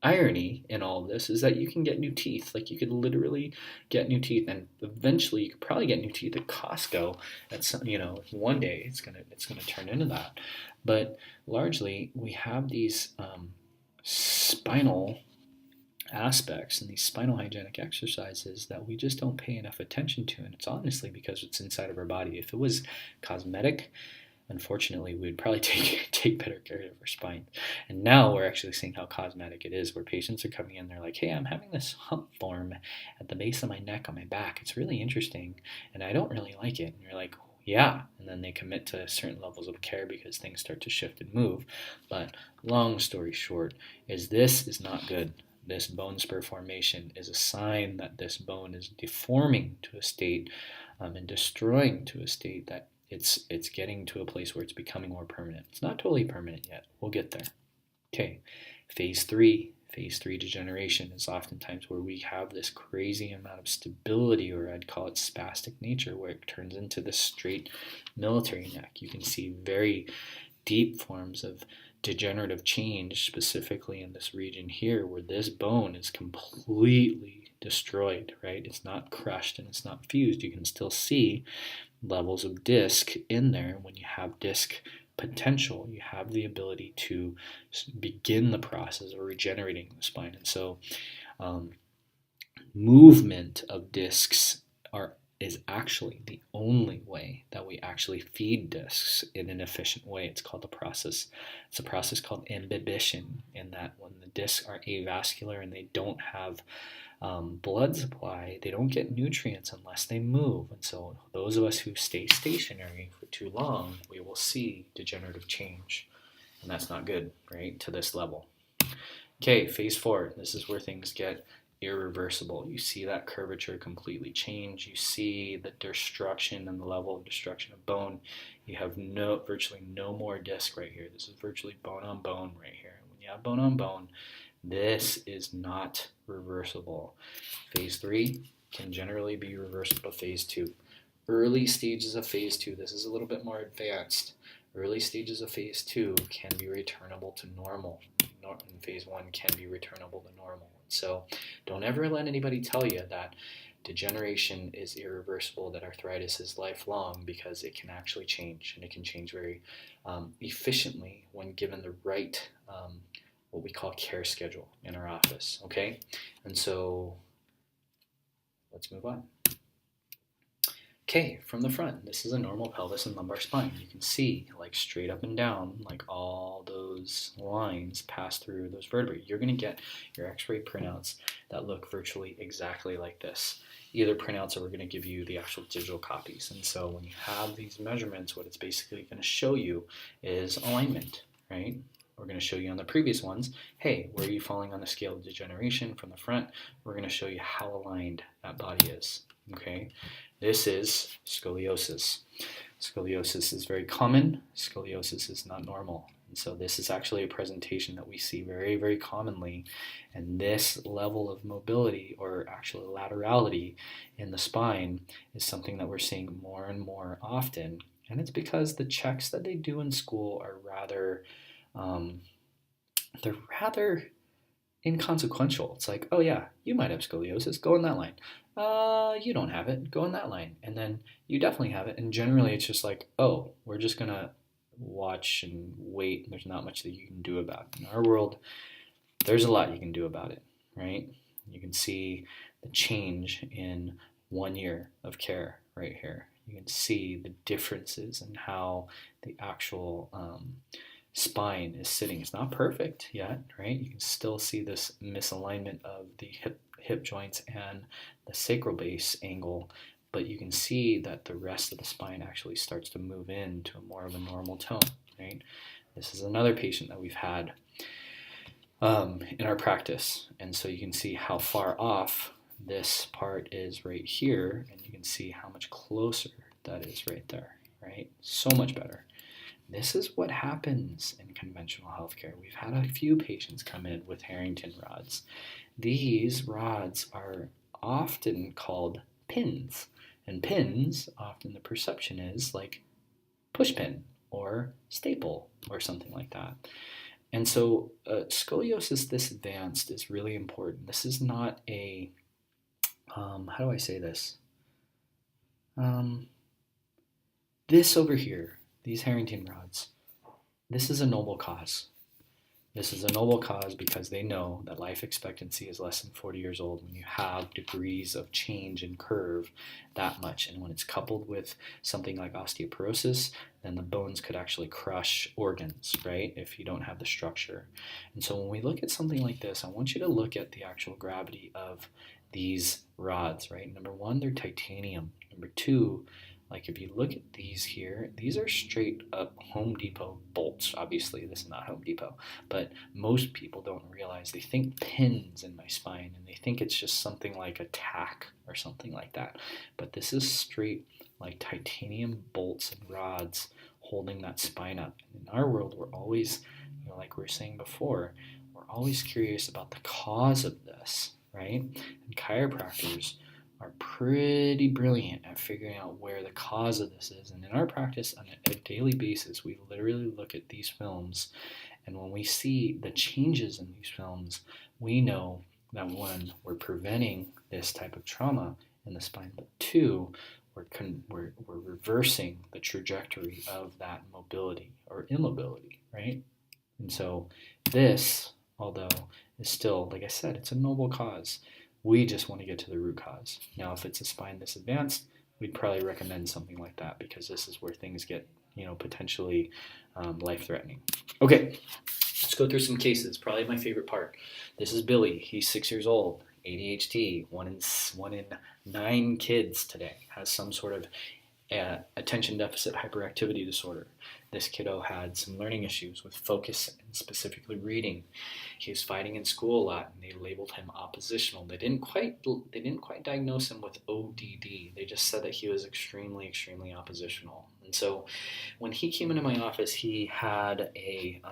irony in all of this is that you can get new teeth. Like, you could literally get new teeth, and eventually you could probably get new teeth at Costco. At some, one day it's gonna turn into that. But largely, we have these spinal aspects and these spinal hygienic exercises that we just don't pay enough attention to, and it's honestly because it's inside of our body. If it was cosmetic, unfortunately, we'd probably take better care of our spine. And now we're actually seeing how cosmetic it is, where patients are coming in, they're like, hey, I'm having this hump form at the base of my neck on my back. It's really interesting, and I don't really like it. And you're like, yeah. And then they commit to certain levels of care because things start to shift and move. But long story short is, this is not good. This bone spur formation is a sign that this bone is deforming to a state and destroying to a state that it's getting to a place where it's becoming more permanent. It's not totally permanent yet. We'll get there. Okay, phase three degeneration is oftentimes where we have this crazy amount of stability, or I'd call it spastic nature, where it turns into this straight military neck. You can see very deep forms of degenerative change, specifically in this region here, where this bone is completely destroyed, right? It's not crushed and it's not fused. You can still see levels of disc in there. When you have disc potential, you have the ability to begin the process of regenerating the spine. And so movement of discs is actually the only way that we actually feed discs in an efficient way. It's called a process called imbibition, in that when the discs are avascular and they don't have blood supply, they don't get nutrients unless they move. And so those of us who stay stationary for too long, we will see degenerative change. And that's not good, right, to this level. Okay, phase 4. This is where things get irreversible. You see that curvature completely change. You see the destruction and the level of destruction of bone. You have virtually no more disc right here. This is virtually bone on bone right here. When you have bone on bone, this is not reversible. Phase 3 can generally be reversible to phase 2. Early stages of phase 2, this is a little bit more advanced. Early stages of phase 2 can be returnable to normal. And phase 1 can be returnable to normal. So don't ever let anybody tell you that degeneration is irreversible, that arthritis is lifelong, because it can actually change, and it can change very efficiently when given the right what we call care schedule in our office. Okay, and so let's move on. Okay, from the front, this is a normal pelvis and lumbar spine. You can see, like, straight up and down, like all those lines pass through those vertebrae. You're going to get your x-ray printouts that look virtually exactly like this. Either printouts, or we're going to give you the actual digital copies. And so when you have these measurements, what it's basically going to show you is alignment, right? We're going to show you on the previous ones, hey, where are you falling on the scale of degeneration from the front? We're going to show you how aligned that body is, okay? This is scoliosis. Scoliosis is very common. Scoliosis is not normal. And so this is actually a presentation that we see very, very commonly. And this level of mobility, or actually laterality in the spine, is something that we're seeing more and more often. And it's because the checks that they do in school are rather inconsequential. It's like, oh yeah, you might have scoliosis, go in that line. You don't have it, go in that line. And then you definitely have it. And generally it's just like, oh, we're just gonna watch and wait. There's not much that you can do about it. In our world, there's a lot you can do about it, right? You can see the change in 1 year of care right here. You can see the differences in how the actual spine is sitting. It's not perfect yet, right? You can still see this misalignment of the hip joints and the sacral base angle, but you can see that the rest of the spine actually starts to move into more of a normal tone. right? This is another patient that we've had in our practice. And so you can see how far off this part is right here, and you can see how much closer that is right there, right? So much better. This is what happens in conventional healthcare. We've had a few patients come in with Harrington rods. These rods are often called pins, and pins, often the perception is like push pin or staple or something like that. And so scoliosis this advanced is really important. This is not a, how do I say this? This over here, these Harrington rods, this is a noble cause. This is a noble cause because they know that life expectancy is less than 40 years old when you have degrees of change in curve that much. And when it's coupled with something like osteoporosis, then the bones could actually crush organs, right, if you don't have the structure. And so when we look at something like this, I want you to look at the actual gravity of these rods, right? Number one, they're titanium. Number two, like if you look at these here, these are straight up Home Depot bolts. Obviously, this is not Home Depot, but most people don't realize. They think pins in my spine, and they think it's just something like a tack or something like that. But this is straight like titanium bolts and rods holding that spine up. And in our world, we're always, like we were saying before, we're always curious about the cause of this, right? And chiropractors are pretty brilliant at figuring out where the cause of this is. And in our practice, on a daily basis, we literally look at these films, and when we see the changes in these films, we know that one, we're preventing this type of trauma in the spine, but two, we're reversing the trajectory of that mobility or immobility, right? And so this, although is still, like I said, it's a noble cause. We just want to get to the root cause. Now, if it's a spine this advanced, we'd probably recommend something like that because this is where things get, potentially life-threatening. Okay, let's go through some cases. Probably my favorite part. This is Billy. He's 6 years old. ADHD. One in 9 kids today has some sort of attention deficit hyperactivity disorder. This kiddo had some learning issues with focus and specifically reading. He was fighting in school a lot, and they labeled him oppositional. They didn't quite diagnose him with ODD. They just said that he was extremely oppositional. And so when he came into my office, he had a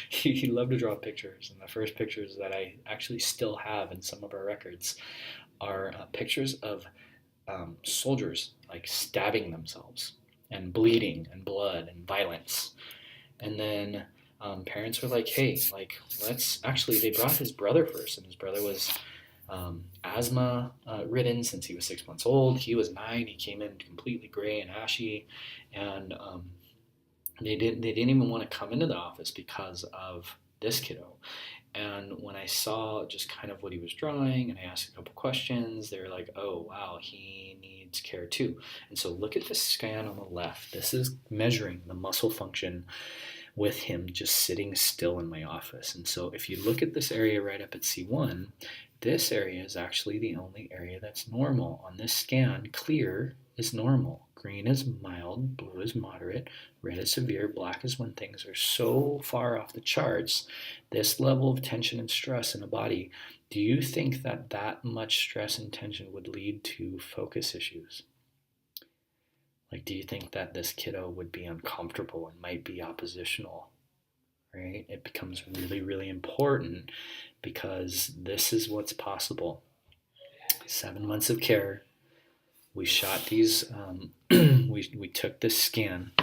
he loved to draw pictures, and the first pictures that I actually still have in some of our records are pictures of soldiers like stabbing themselves and bleeding and blood and violence. And then parents were like, hey, like they brought his brother first, and his brother was asthma ridden since he was 6 months old. He was 9. He came in completely gray and ashy, and they didn't even want to come into the office because of this kiddo. And when I saw just kind of what he was drawing, and I asked a couple questions, they were like, oh, wow, he needs care too. And so look at this scan on the left. This is measuring the muscle function with him just sitting still in my office. And so if you look at this area right up at C1, this area is actually the only area that's normal. On this scan, clear is normal. Green is mild, blue is moderate, red is severe, black is when things are so far off the charts. This level of tension and stress in a body, do you think that much stress and tension would lead to focus issues? Like, do you think that this kiddo would be uncomfortable and might be oppositional? Right? It becomes really important because this is what's possible. 7 months of care. We shot these, we took this scan,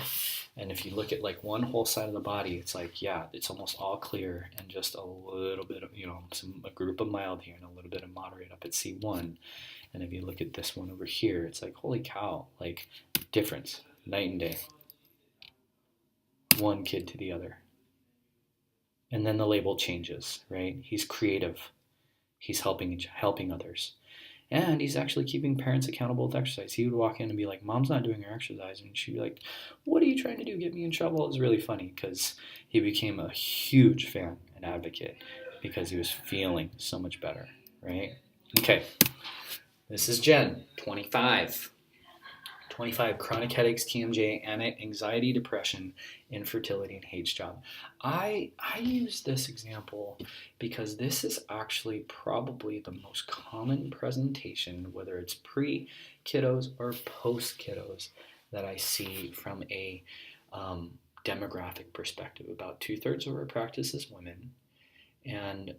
and if you look at like one whole side of the body, it's like, yeah, it's almost all clear, and just a little bit of, a group of mild here and a little bit of moderate up at C1. And if you look at this one over here, it's like, holy cow, like difference, night and day. One kid to the other. And then the label changes, right? He's creative. He's helping others. And he's actually keeping parents accountable with exercise. He would walk in and be like, Mom's not doing her exercise. And she'd be like, what are you trying to do? Get me in trouble? It was really funny because he became a huge fan and advocate because he was feeling so much better, right? Okay. This is Jen, 25. 25, chronic headaches, TMJ, anxiety, depression, infertility, and H job. I use this example because this is actually probably the most common presentation, whether it's pre-kiddos or post-kiddos, that I see from a demographic perspective. About 2/3 of our practice is women, and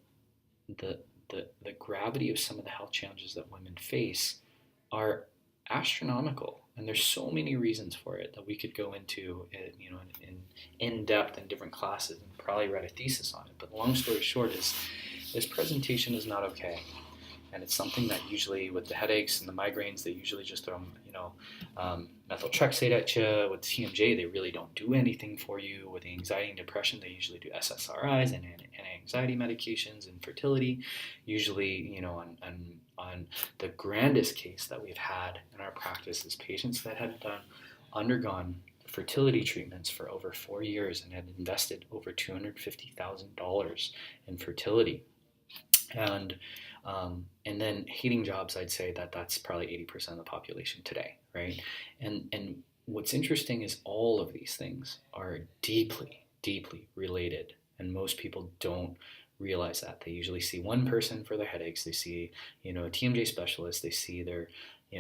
the, the gravity of some of the health challenges that women face are astronomical, and there's so many reasons for it that we could go into in depth in different classes and probably write a thesis on it. But long story short is this presentation is not okay, and it's something that usually with the headaches and the migraines they usually just throw methotrexate at you. With TMJ they really don't do anything for you. With the anxiety and depression they usually do SSRIs and anxiety medications. And fertility usually on the grandest case that we've had in our practice is patients that had undergone fertility treatments for over 4 years and had invested over $250,000 in fertility. And then hating jobs, I'd say that's probably 80% of the population today, right? And what's interesting is all of these things are deeply, deeply related, and most people don't realize that. They usually see one person for their headaches. They see, a TMJ specialist. They see their,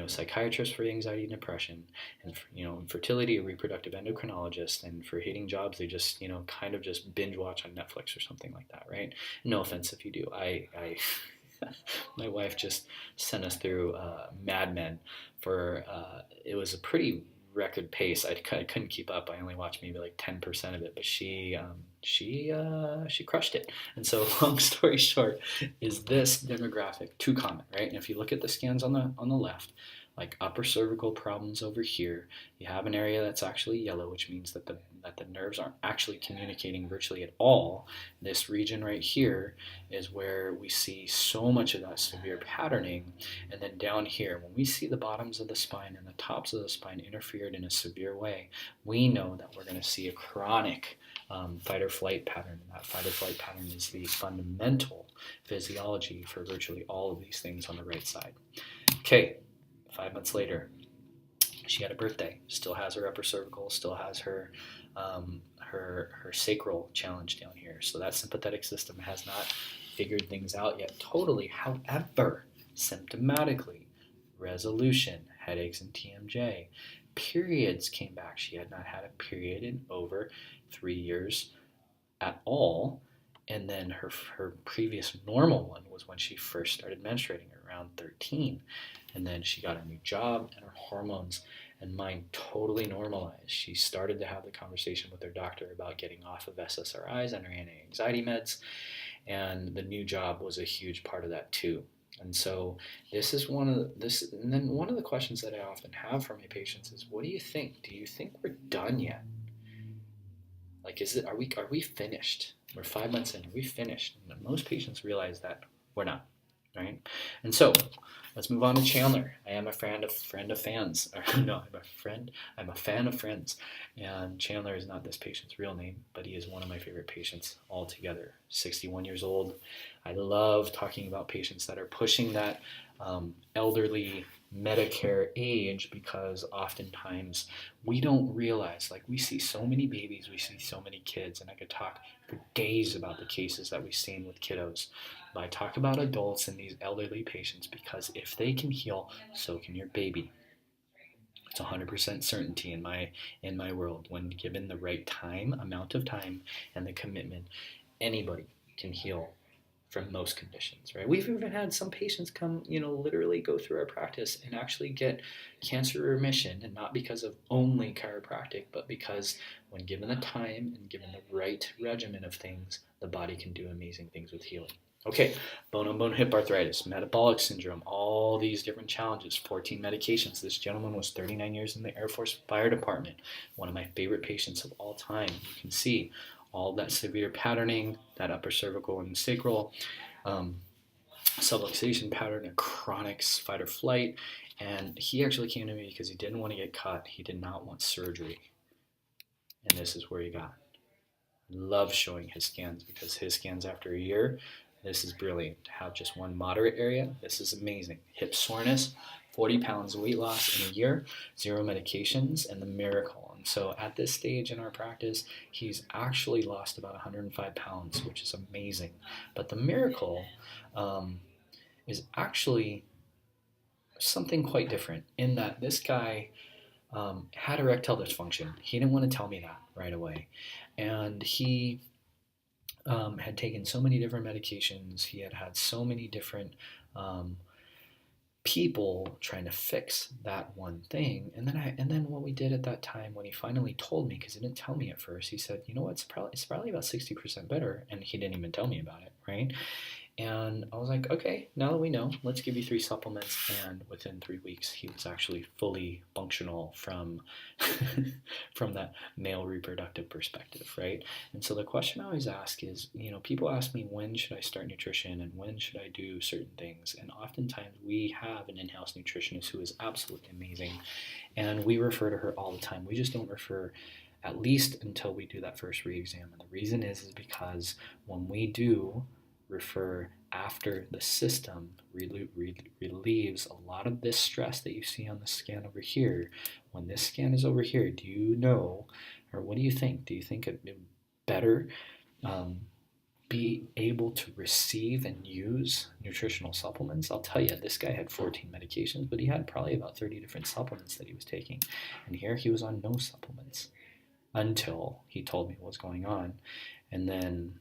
psychiatrist for anxiety and depression, and for, fertility, a reproductive endocrinologist, and for hating jobs, they just, kind of just binge watch on Netflix or something like that, right? No offense if you do. I my wife just sent us through Mad Men for, it was a pretty record pace. I couldn't keep up. I only watched maybe like 10% of it, but she crushed it. And so long story short is this demographic too common, right? And if you look at the scans on the left, like upper cervical problems over here, you have an area that's actually yellow, which means that the nerves aren't actually communicating virtually at all. This region right here is where we see so much of that severe patterning. And then down here, when we see the bottoms of the spine and the tops of the spine interfered in a severe way, we know that we're going to see a chronic fight or flight pattern. And that fight or flight pattern is the fundamental physiology for virtually all of these things on the right side. Okay, 5 months later, she had a birthday. Still has her upper cervical. Still has her her sacral challenge down here. So that sympathetic system has not figured things out yet totally. However, symptomatically, resolution, headaches and TMJ. Periods came back. She had not had a period in over 3 years at all. And then her previous normal one was when she first started menstruating around 13. And then she got a new job and her hormones and mine totally normalized. She started to have the conversation with her doctor about getting off of SSRIs and her anti-anxiety meds. And the new job was a huge part of that too. And so this is one of the questions that I often have for my patients is, what do you think? Do you think we're done yet? Like, are we finished? We're 5 months in, are we finished? And most patients realize that we're not, right? And so let's move on to Chandler. I am a friend of fans. No, I'm a fan of friends. And Chandler is not this patient's real name, but he is one of my favorite patients altogether. 61 years old. I love talking about patients that are pushing that elderly Medicare age, because oftentimes we don't realize, like, we see so many babies, we see so many kids, and I could talk for days about the cases that we've seen with kiddos. But I talk about adults and these elderly patients because if they can heal, so can your baby. It's 100% certainty in my world. When given the right amount of time, and the commitment, anybody can heal from most conditions, right? We've even had some patients come, literally go through our practice and actually get cancer remission, and not because of only chiropractic, but because when given the time and given the right regimen of things, the body can do amazing things with healing. Okay, bone-on-bone hip arthritis, metabolic syndrome, all these different challenges, 14 medications. This gentleman was 39 years in the Air Force Fire Department, one of my favorite patients of all time. You can see all that severe patterning, that upper cervical and sacral subluxation pattern, a chronic fight or flight. And he actually came to me because he didn't want to get cut. He did not want surgery. And this is where he got. I love showing his scans, because his scans after a year, this is brilliant. To have just one moderate area, this is amazing. Hip soreness, 40 pounds weight loss in a year, 0 medications, and the miracle. And so at this stage in our practice, he's actually lost about 105 pounds, which is amazing. But the miracle is actually something quite different in that this guy had erectile dysfunction. He didn't want to tell me that right away. And he had taken so many different medications. He had had so many different people trying to fix that one thing. And then what we did at that time when he finally told me, because he didn't tell me at first, he said, you know what, it's probably about 60% better. And he didn't even tell me about it, right? And I was like, okay, now that we know, let's give you 3 supplements. And within 3 weeks, he was actually fully functional from from that male reproductive perspective, right? And so the question I always ask is, people ask me, when should I start nutrition and when should I do certain things? And oftentimes we have an in-house nutritionist who is absolutely amazing, and we refer to her all the time. We just don't refer at least until we do that first re-exam. And the reason is because when we do refer after the system relieves a lot of this stress that you see on the scan over here. When this scan is over here, do you know, or what do you think? Do you think it would better be able to receive and use nutritional supplements? I'll tell you, this guy had 14 medications, but he had probably about 30 different supplements that he was taking. And here he was on no supplements until he told me what was going on. And then,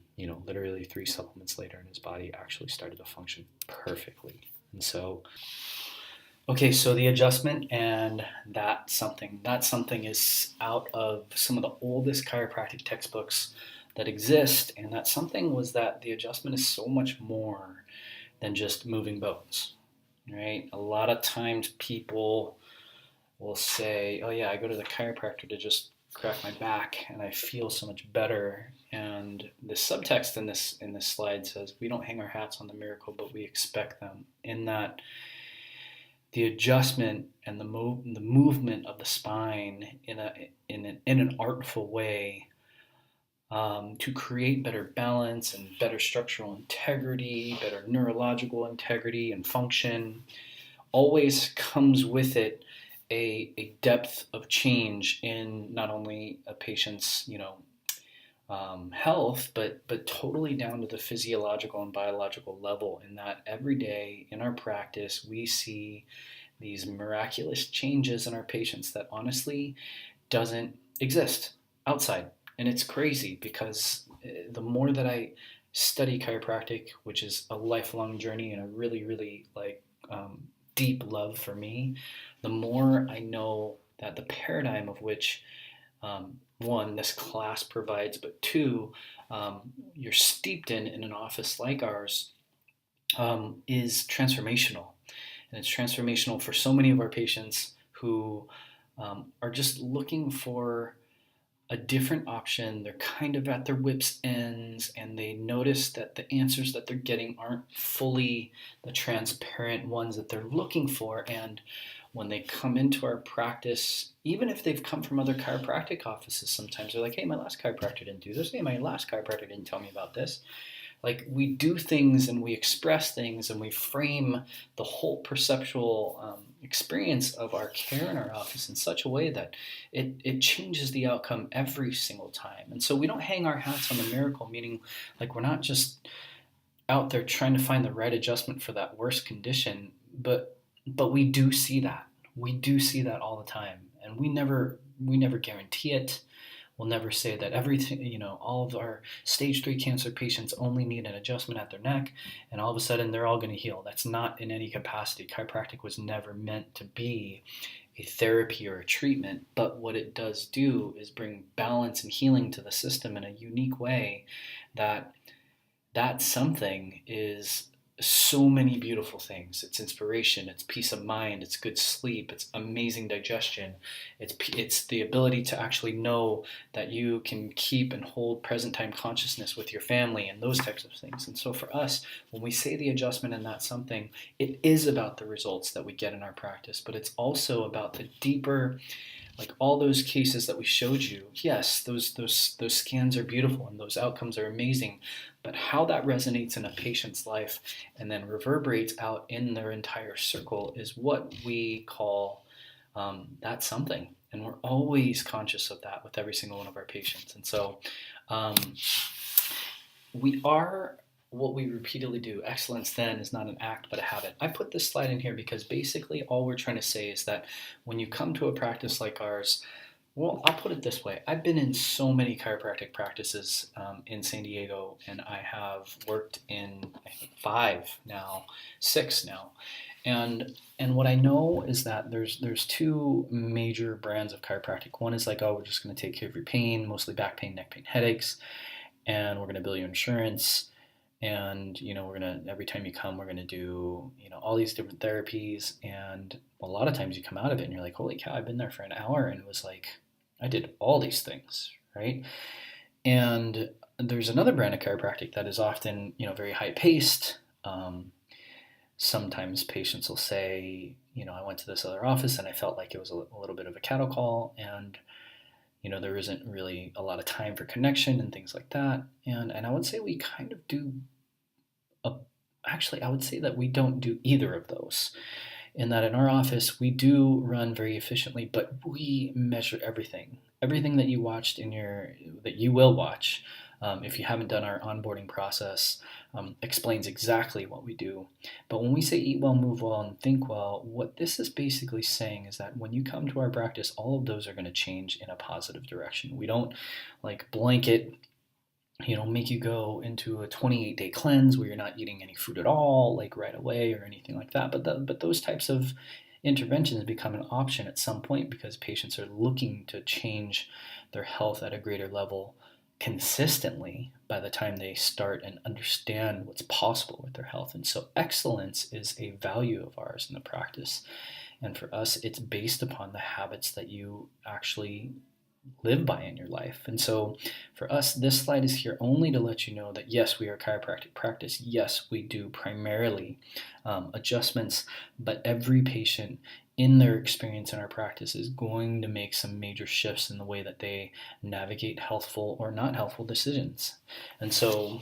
literally 3 supplements later, and his body actually started to function perfectly. And so, okay, so the adjustment, and that's something is out of some of the oldest chiropractic textbooks that exist. And that something was that the adjustment is so much more than just moving bones, right? A lot of times people will say, oh yeah, I go to the chiropractor to just crack my back and I feel so much better. And the subtext in this slide says, we don't hang our hats on the miracle, but we expect them. In that the adjustment and the movement of the spine in an artful way to create better balance and better structural integrity, better neurological integrity and function, always comes with it a depth of change in not only a patient's health, but totally down to the physiological and biological level. In that every day in our practice we see these miraculous changes in our patients that honestly doesn't exist outside. And it's crazy because the more that I study chiropractic, which is a lifelong journey and a really, really deep love for me, the more I know that the paradigm of which, one, this class provides, but two, you're steeped in an office like ours, is transformational. And it's transformational for so many of our patients who are just looking for a different option. They're kind of at their wits' ends, and they notice that the answers that they're getting aren't fully the transparent ones that they're looking for. And when they come into our practice, even if they've come from other chiropractic offices, sometimes they're like, hey, my last chiropractor didn't do this. Hey, my last chiropractor didn't tell me about this. Like, we do things and we express things and we frame the whole perceptual experience of our care in our office in such a way that it changes the outcome every single time. And so we don't hang our hats on the miracle, meaning like we're not just out there trying to find the right adjustment for that worst condition, but we do see that. We do see that all the time, and we never guarantee it. We'll never say that everything, all of our stage 3 cancer patients only need an adjustment at their neck and all of a sudden they're all going to heal. That's not in any capacity. Chiropractic was never meant to be a therapy or a treatment, but what it does do is bring balance and healing to the system in a unique way that something is so many beautiful things. It's inspiration, it's peace of mind, it's good sleep, it's amazing digestion, it's the ability to actually know that you can keep and hold present time consciousness with your family and those types of things. And so for us, when we say the adjustment and that something, it is about the results that we get in our practice, but it's also about the deeper, like all those cases that we showed you. Yes, those scans are beautiful and those outcomes are amazing, but how that resonates in a patient's life and then reverberates out in their entire circle is what we call that something. And we're always conscious of that with every single one of our patients. And so um, we are what we repeatedly do. Excellence then is not an act but a habit. I put this slide in here because basically all we're trying to say is that when you come to a practice like ours, well, I'll put it this way. I've been in so many chiropractic practices in San Diego, and I have worked in, I think, 5 now, 6 now. And what I know is that there's 2 major brands of chiropractic. One is like, oh, we're just going to take care of your pain, mostly back pain, neck pain, headaches, and we're going to bill you insurance. And we're going to, every time you come, we're going to do all these different therapies. And a lot of times you come out of it and you're like, holy cow, I've been there for an hour and it was like, I did all these things, right? And there's another brand of chiropractic that is often very high paced. Sometimes patients will say, I went to this other office and I felt like it was a little bit of a cattle call, and there isn't really a lot of time for connection and things like that. And I would say we kind of do actually, I would say that we don't do either of those. In that in our office, we do run very efficiently, but we measure everything. Everything that you watched that you will watch, if you haven't done our onboarding process, explains exactly what we do. But when we say eat well, move well, and think well, what this is basically saying is that when you come to our practice, all of those are going to change in a positive direction. We don't like blanket make you go into a 28-day cleanse where you're not eating any food at all, like right away or anything like that. But those types of interventions become an option at some point because patients are looking to change their health at a greater level consistently by the time they start and understand what's possible with their health. And so excellence is a value of ours in the practice. And for us, it's based upon the habits that you actually live by in your life. And so for us, this slide is here only to let you know that yes, we are a chiropractic practice. Yes, we do primarily adjustments, but every patient in their experience in our practice is going to make some major shifts in the way that they navigate healthful or not healthful decisions. And so,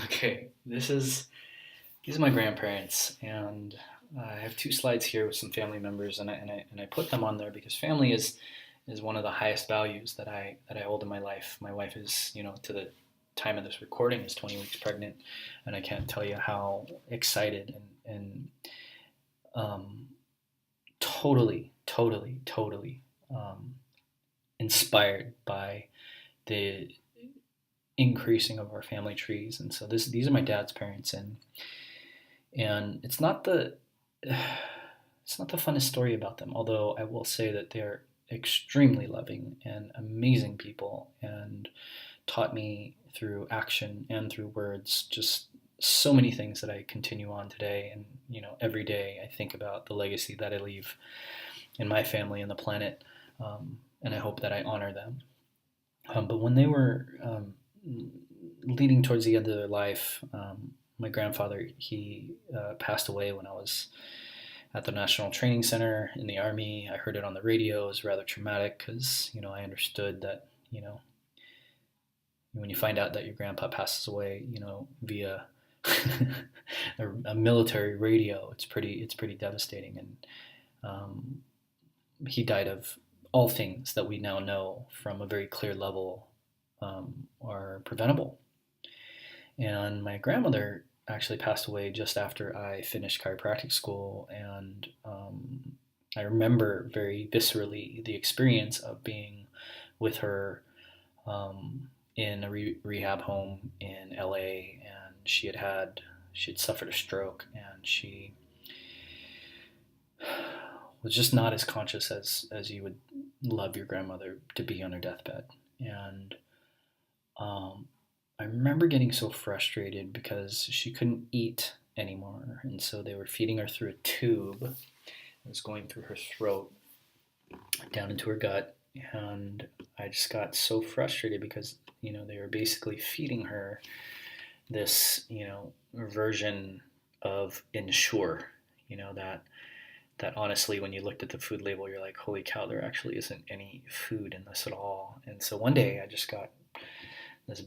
okay, these are my grandparents, and I have 2 slides here with some family members, and I put them on there because family is one of the highest values that I hold in my life. My wife is, to the time of this recording, is 20 weeks pregnant, and I can't tell you how excited and totally inspired by the increasing of our family trees. And so these are my dad's parents, and it's not the funnest story about them, although I will say that they're extremely loving and amazing people, and taught me through action and through words just so many things that I continue on today. And every day I think about the legacy that I leave in my family and the planet, and I hope that I honor them. But when they were leading towards the end of their life, my grandfather, he passed away when I was at the National Training Center in the Army. I heard it on the radio. It was rather traumatic because, I understood that, when you find out that your grandpa passes away, via a military radio, it's pretty devastating. And he died of all things that we now know from a very clear level are preventable. And my grandmother actually passed away just after I finished chiropractic school, and I remember very viscerally the experience of being with her in a rehab home in LA, and she had suffered a stroke, and she was just not as conscious as you would love your grandmother to be on her deathbed. And I remember getting so frustrated because she couldn't eat anymore, and so they were feeding her through a tube. It was going through her throat down into her gut, and I just got so frustrated because they were basically feeding her this version of Ensure, that honestly, when you looked at the food label, you're like, holy cow, there actually isn't any food in this at all. And so one day I just got this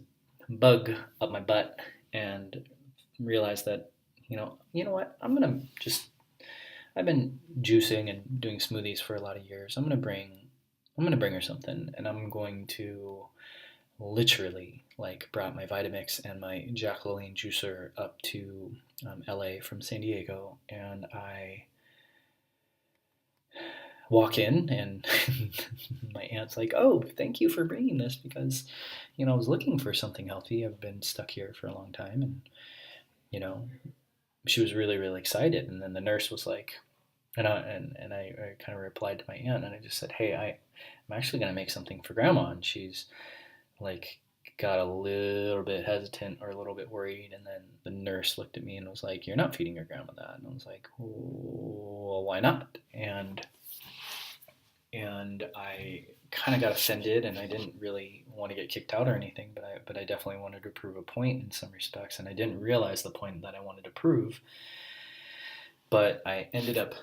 bug up my butt and realized that, you know what, I've been juicing and doing smoothies for a lot of years. I'm gonna bring her something, and I'm going to literally like brought my Vitamix and my Jacqueline juicer up to LA from San Diego, and I walk in, and my aunt's like, "Oh, thank you for bringing this because, I was looking for something healthy. I've been stuck here for a long time." And you know, she was really really excited. And then the nurse was like, and I kind of replied to my aunt, and I just said, "Hey, I'm actually gonna make something for Grandma," and she's like got a little bit hesitant or a little bit worried. And then the nurse looked at me and was like, "You're not feeding your grandma that." And I was like, "Well, why not?" And I kind of got offended, and I didn't really want to get kicked out or anything, but I definitely wanted to prove a point in some respects, and I didn't realize the point that I wanted to prove. But I ended up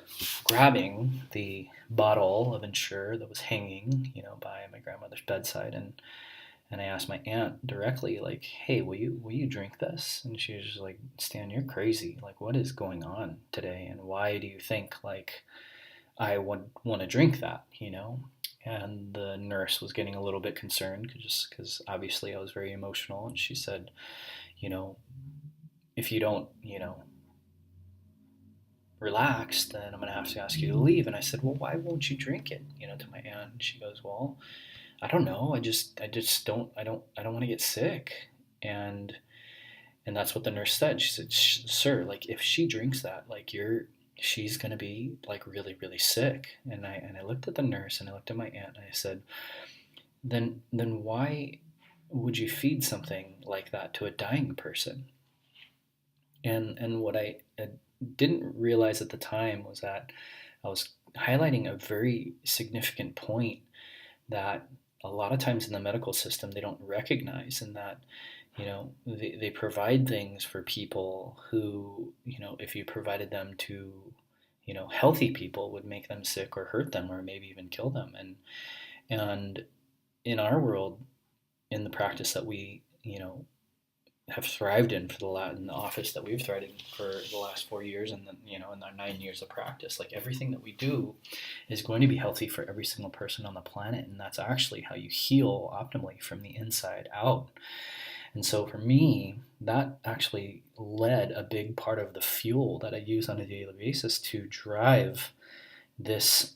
grabbing the bottle of Ensure that was hanging, by my grandmother's bedside, and I asked my aunt directly, like, "Hey, will you drink this?" And she was just like, "Stan, you're crazy. Like, what is going on today? And why do you think like I would want to drink that?" And the nurse was getting a little bit concerned just because obviously I was very emotional, and she said, "You know, if you don't, relax, then I'm gonna have to ask you to leave." And I said, "Well, why won't you drink it?" To my aunt. And she goes, "Well, I don't know. I just don't want to get sick." And and that's what the nurse said. She said, "Sir, like if she drinks that, like she's gonna be like really really sick." And I looked at the nurse and I looked at my aunt and I said, "Then why would you feed something like that to a dying person?" And what I didn't realize at the time was that I was highlighting a very significant point that a lot of times in the medical system they don't recognize, and that they provide things for people who, if you provided them to healthy people, would make them sick or hurt them or maybe even kill them. And in our world, in the practice that we have thrived in in the office that we've thrived in for the last 4 years, and then in our 9 years of practice, like everything that we do is going to be healthy for every single person on the planet, and that's actually how you heal optimally from the inside out. And so for me, that actually led a big part of the fuel that I use on a daily basis to drive this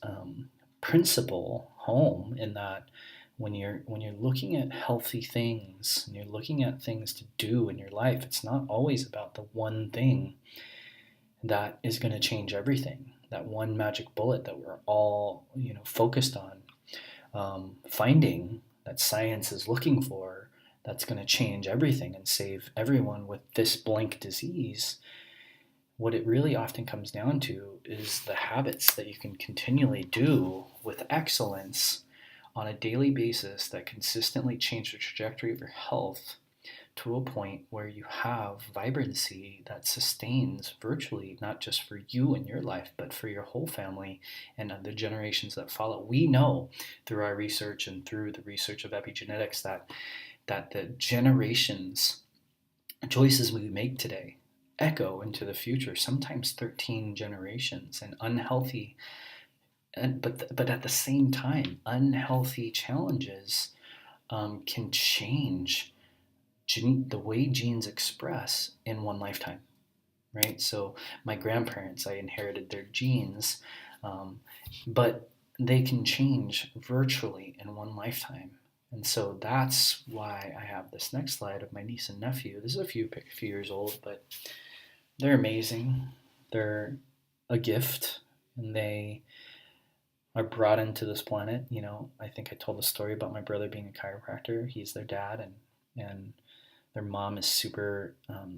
principle home, in that when you're looking at healthy things and you're looking at things to do in your life, it's not always about the one thing that is going to change everything, that one magic bullet that we're all focused on finding, that science is looking for, that's going to change everything and save everyone with this blank disease. What it really often comes down to is the habits that you can continually do with excellence on a daily basis that consistently change the trajectory of your health to a point where you have vibrancy that sustains virtually not just for you and your life, but for your whole family and the generations that follow. We know through our research and through the research of epigenetics that the generations choices we make today echo into the future, sometimes 13 generations. And unhealthy, but at the same time, unhealthy challenges can change the way genes express in one lifetime, right? So my grandparents, I inherited their genes, but they can change virtually in one lifetime. And so that's why I have this next slide of my niece and nephew. This is a few years old, but they're amazing. They're a gift, and they are brought into this planet. I think I told the story about my brother being a chiropractor. He's their dad, and their mom is super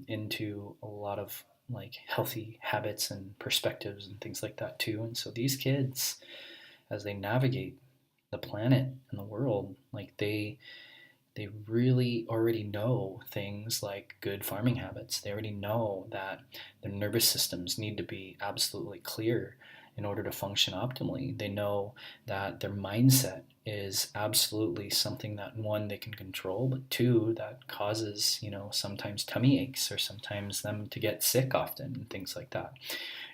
into a lot of like healthy habits and perspectives and things like that too. And so these kids, as they navigate the planet and the world, like they really already know things like good farming habits. They already know that their nervous systems need to be absolutely clear in order to function optimally. They know that their mindset is absolutely something that, one, they can control, but two, that causes, sometimes tummy aches or sometimes them to get sick often and things like that.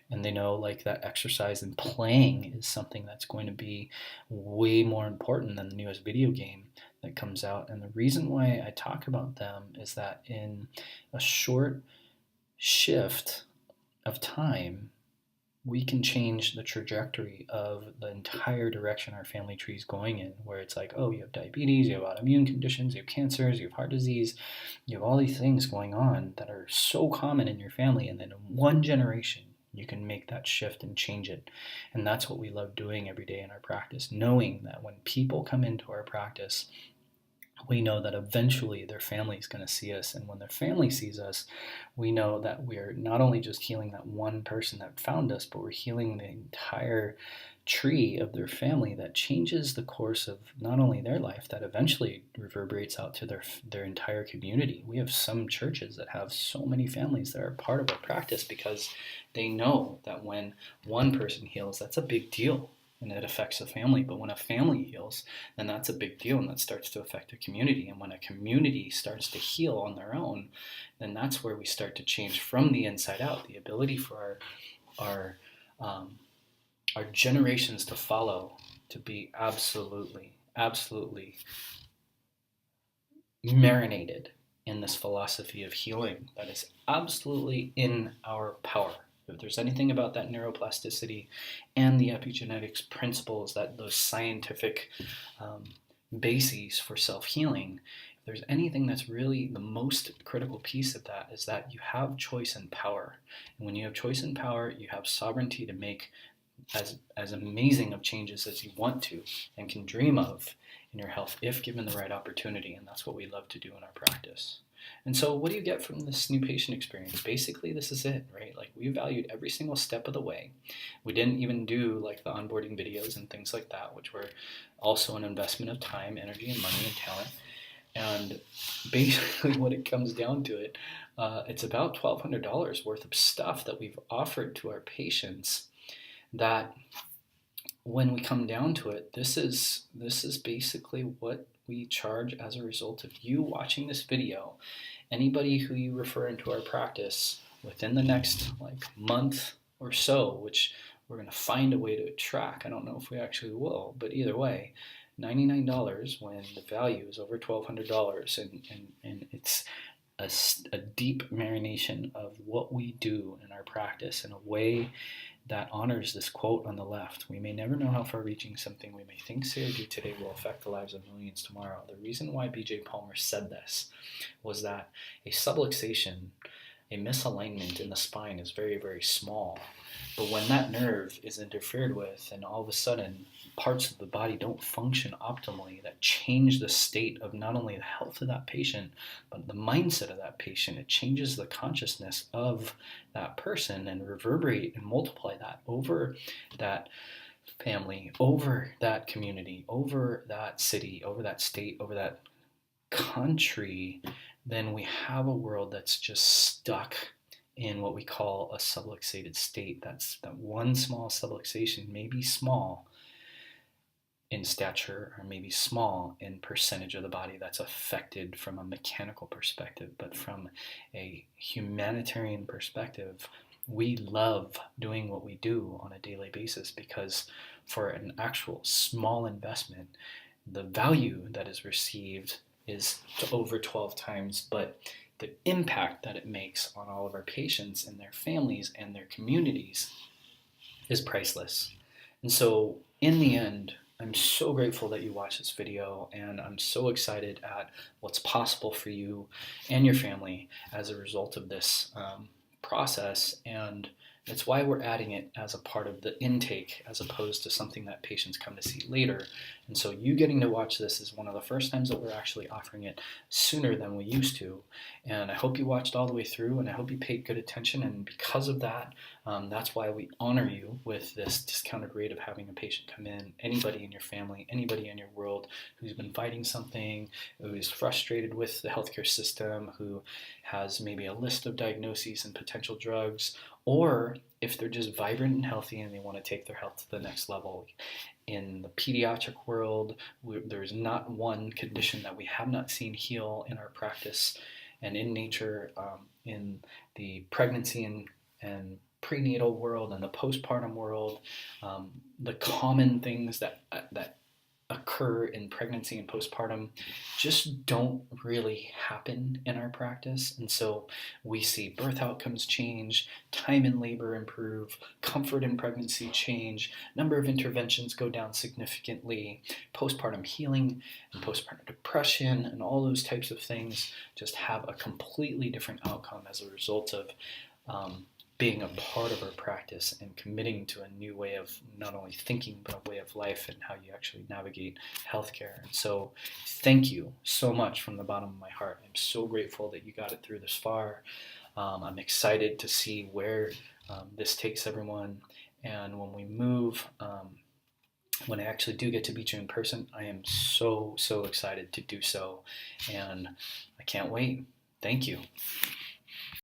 And they know like that exercise and playing is something that's going to be way more important than the newest video game that comes out. And the reason why I talk about them is that in a short shift of time, we can change the trajectory of the entire direction our family tree is going in, where it's like, oh, you have diabetes, you have autoimmune conditions, you have cancers, you have heart disease, you have all these things going on that are so common in your family, and then in one generation, you can make that shift and change it. And that's what we love doing every day in our practice, knowing that when people come into our practice, we know that eventually their family is going to see us. And when their family sees us, we know that we're not only just healing that one person that found us, but we're healing the entire tree of their family that changes the course of not only their life, that eventually reverberates out to their entire community. We have some churches that have so many families that are part of our practice because they know that when one person heals, that's a big deal. And it affects a family. But when a family heals, then that's a big deal, and that starts to affect a community. And when a community starts to heal on their own, then that's where we start to change from the inside out. The ability for our generations to follow to be absolutely marinated in this philosophy of healing that is absolutely in our power. If there's anything about that neuroplasticity and the epigenetics principles, that those scientific bases for self-healing, if there's anything that's really the most critical piece of that, is that you have choice and power. And when you have choice and power, you have sovereignty to make as amazing of changes as you want to and can dream of in your health if given the right opportunity. And that's what we love to do in our practice. And so what do you get from this new patient experience? Basically, this is it, right? Like, we valued every single step of the way. We didn't even do like the onboarding videos and things like that, which were also an investment of time, energy, and money and talent. And basically when it comes down to it, it's about $1,200 worth of stuff that we've offered to our patients that, when we come down to it, this is basically what we charge as a result of you watching this video. Anybody who you refer into our practice within the next month or so, which we're going to find a way to track. I don't know if we actually will, but either way, $99 when the value is over $1,200, and it's a deep marination of what we do in our practice in a way that honors this quote on the left. We may never know how far-reaching something we may think, say, or do today will affect the lives of millions tomorrow. The reason why B.J. Palmer said this was that a subluxation, a misalignment in the spine, is very, very small. But when that nerve is interfered with and all of a sudden parts of the body don't function optimally, that change the state of not only the health of that patient, but the mindset of that patient, it changes the consciousness of that person and reverberate and multiply that over that family, over that community, over that city, over that state, over that country. Then we have a world that's just stuck in what we call a subluxated state. That's that one small subluxation, maybe small in stature or maybe small in percentage of the body that's affected from a mechanical perspective, but from a humanitarian perspective, we love doing what we do on a daily basis, because for an actual small investment, the value that is received is to over 12 times, but the impact that it makes on all of our patients and their families and their communities is priceless. And so in the end, I'm so grateful that you watched this video, and I'm so excited at what's possible for you and your family as a result of this process. And it's why we're adding it as a part of the intake as opposed to something that patients come to see later. And so you getting to watch this is one of the first times that we're actually offering it sooner than we used to. And I hope you watched all the way through, and I hope you paid good attention. And because of that, that's why we honor you with this discounted rate of having a patient come in. Anybody in your family, anybody in your world who's been fighting something, who is frustrated with the healthcare system, who has maybe a list of diagnoses and potential drugs, or if they're just vibrant and healthy and they want to take their health to the next level. In the pediatric world, there's not one condition that we have not seen heal in our practice and in nature. In the pregnancy and prenatal world and the postpartum world, the common things that occur in pregnancy and postpartum just don't really happen in our practice. And so we see birth outcomes change, time in labor improve, comfort in pregnancy change, number of interventions go down significantly, postpartum healing and postpartum depression and all those types of things just have a completely different outcome as a result of being a part of our practice and committing to a new way of not only thinking but a way of life and how you actually navigate healthcare. And so thank you so much from the bottom of my heart. I'm so grateful that you got it through this far. I'm excited to see where this takes everyone, and when we move, when I actually do get to meet you in person, I am so excited to do so, and I can't wait. Thank you.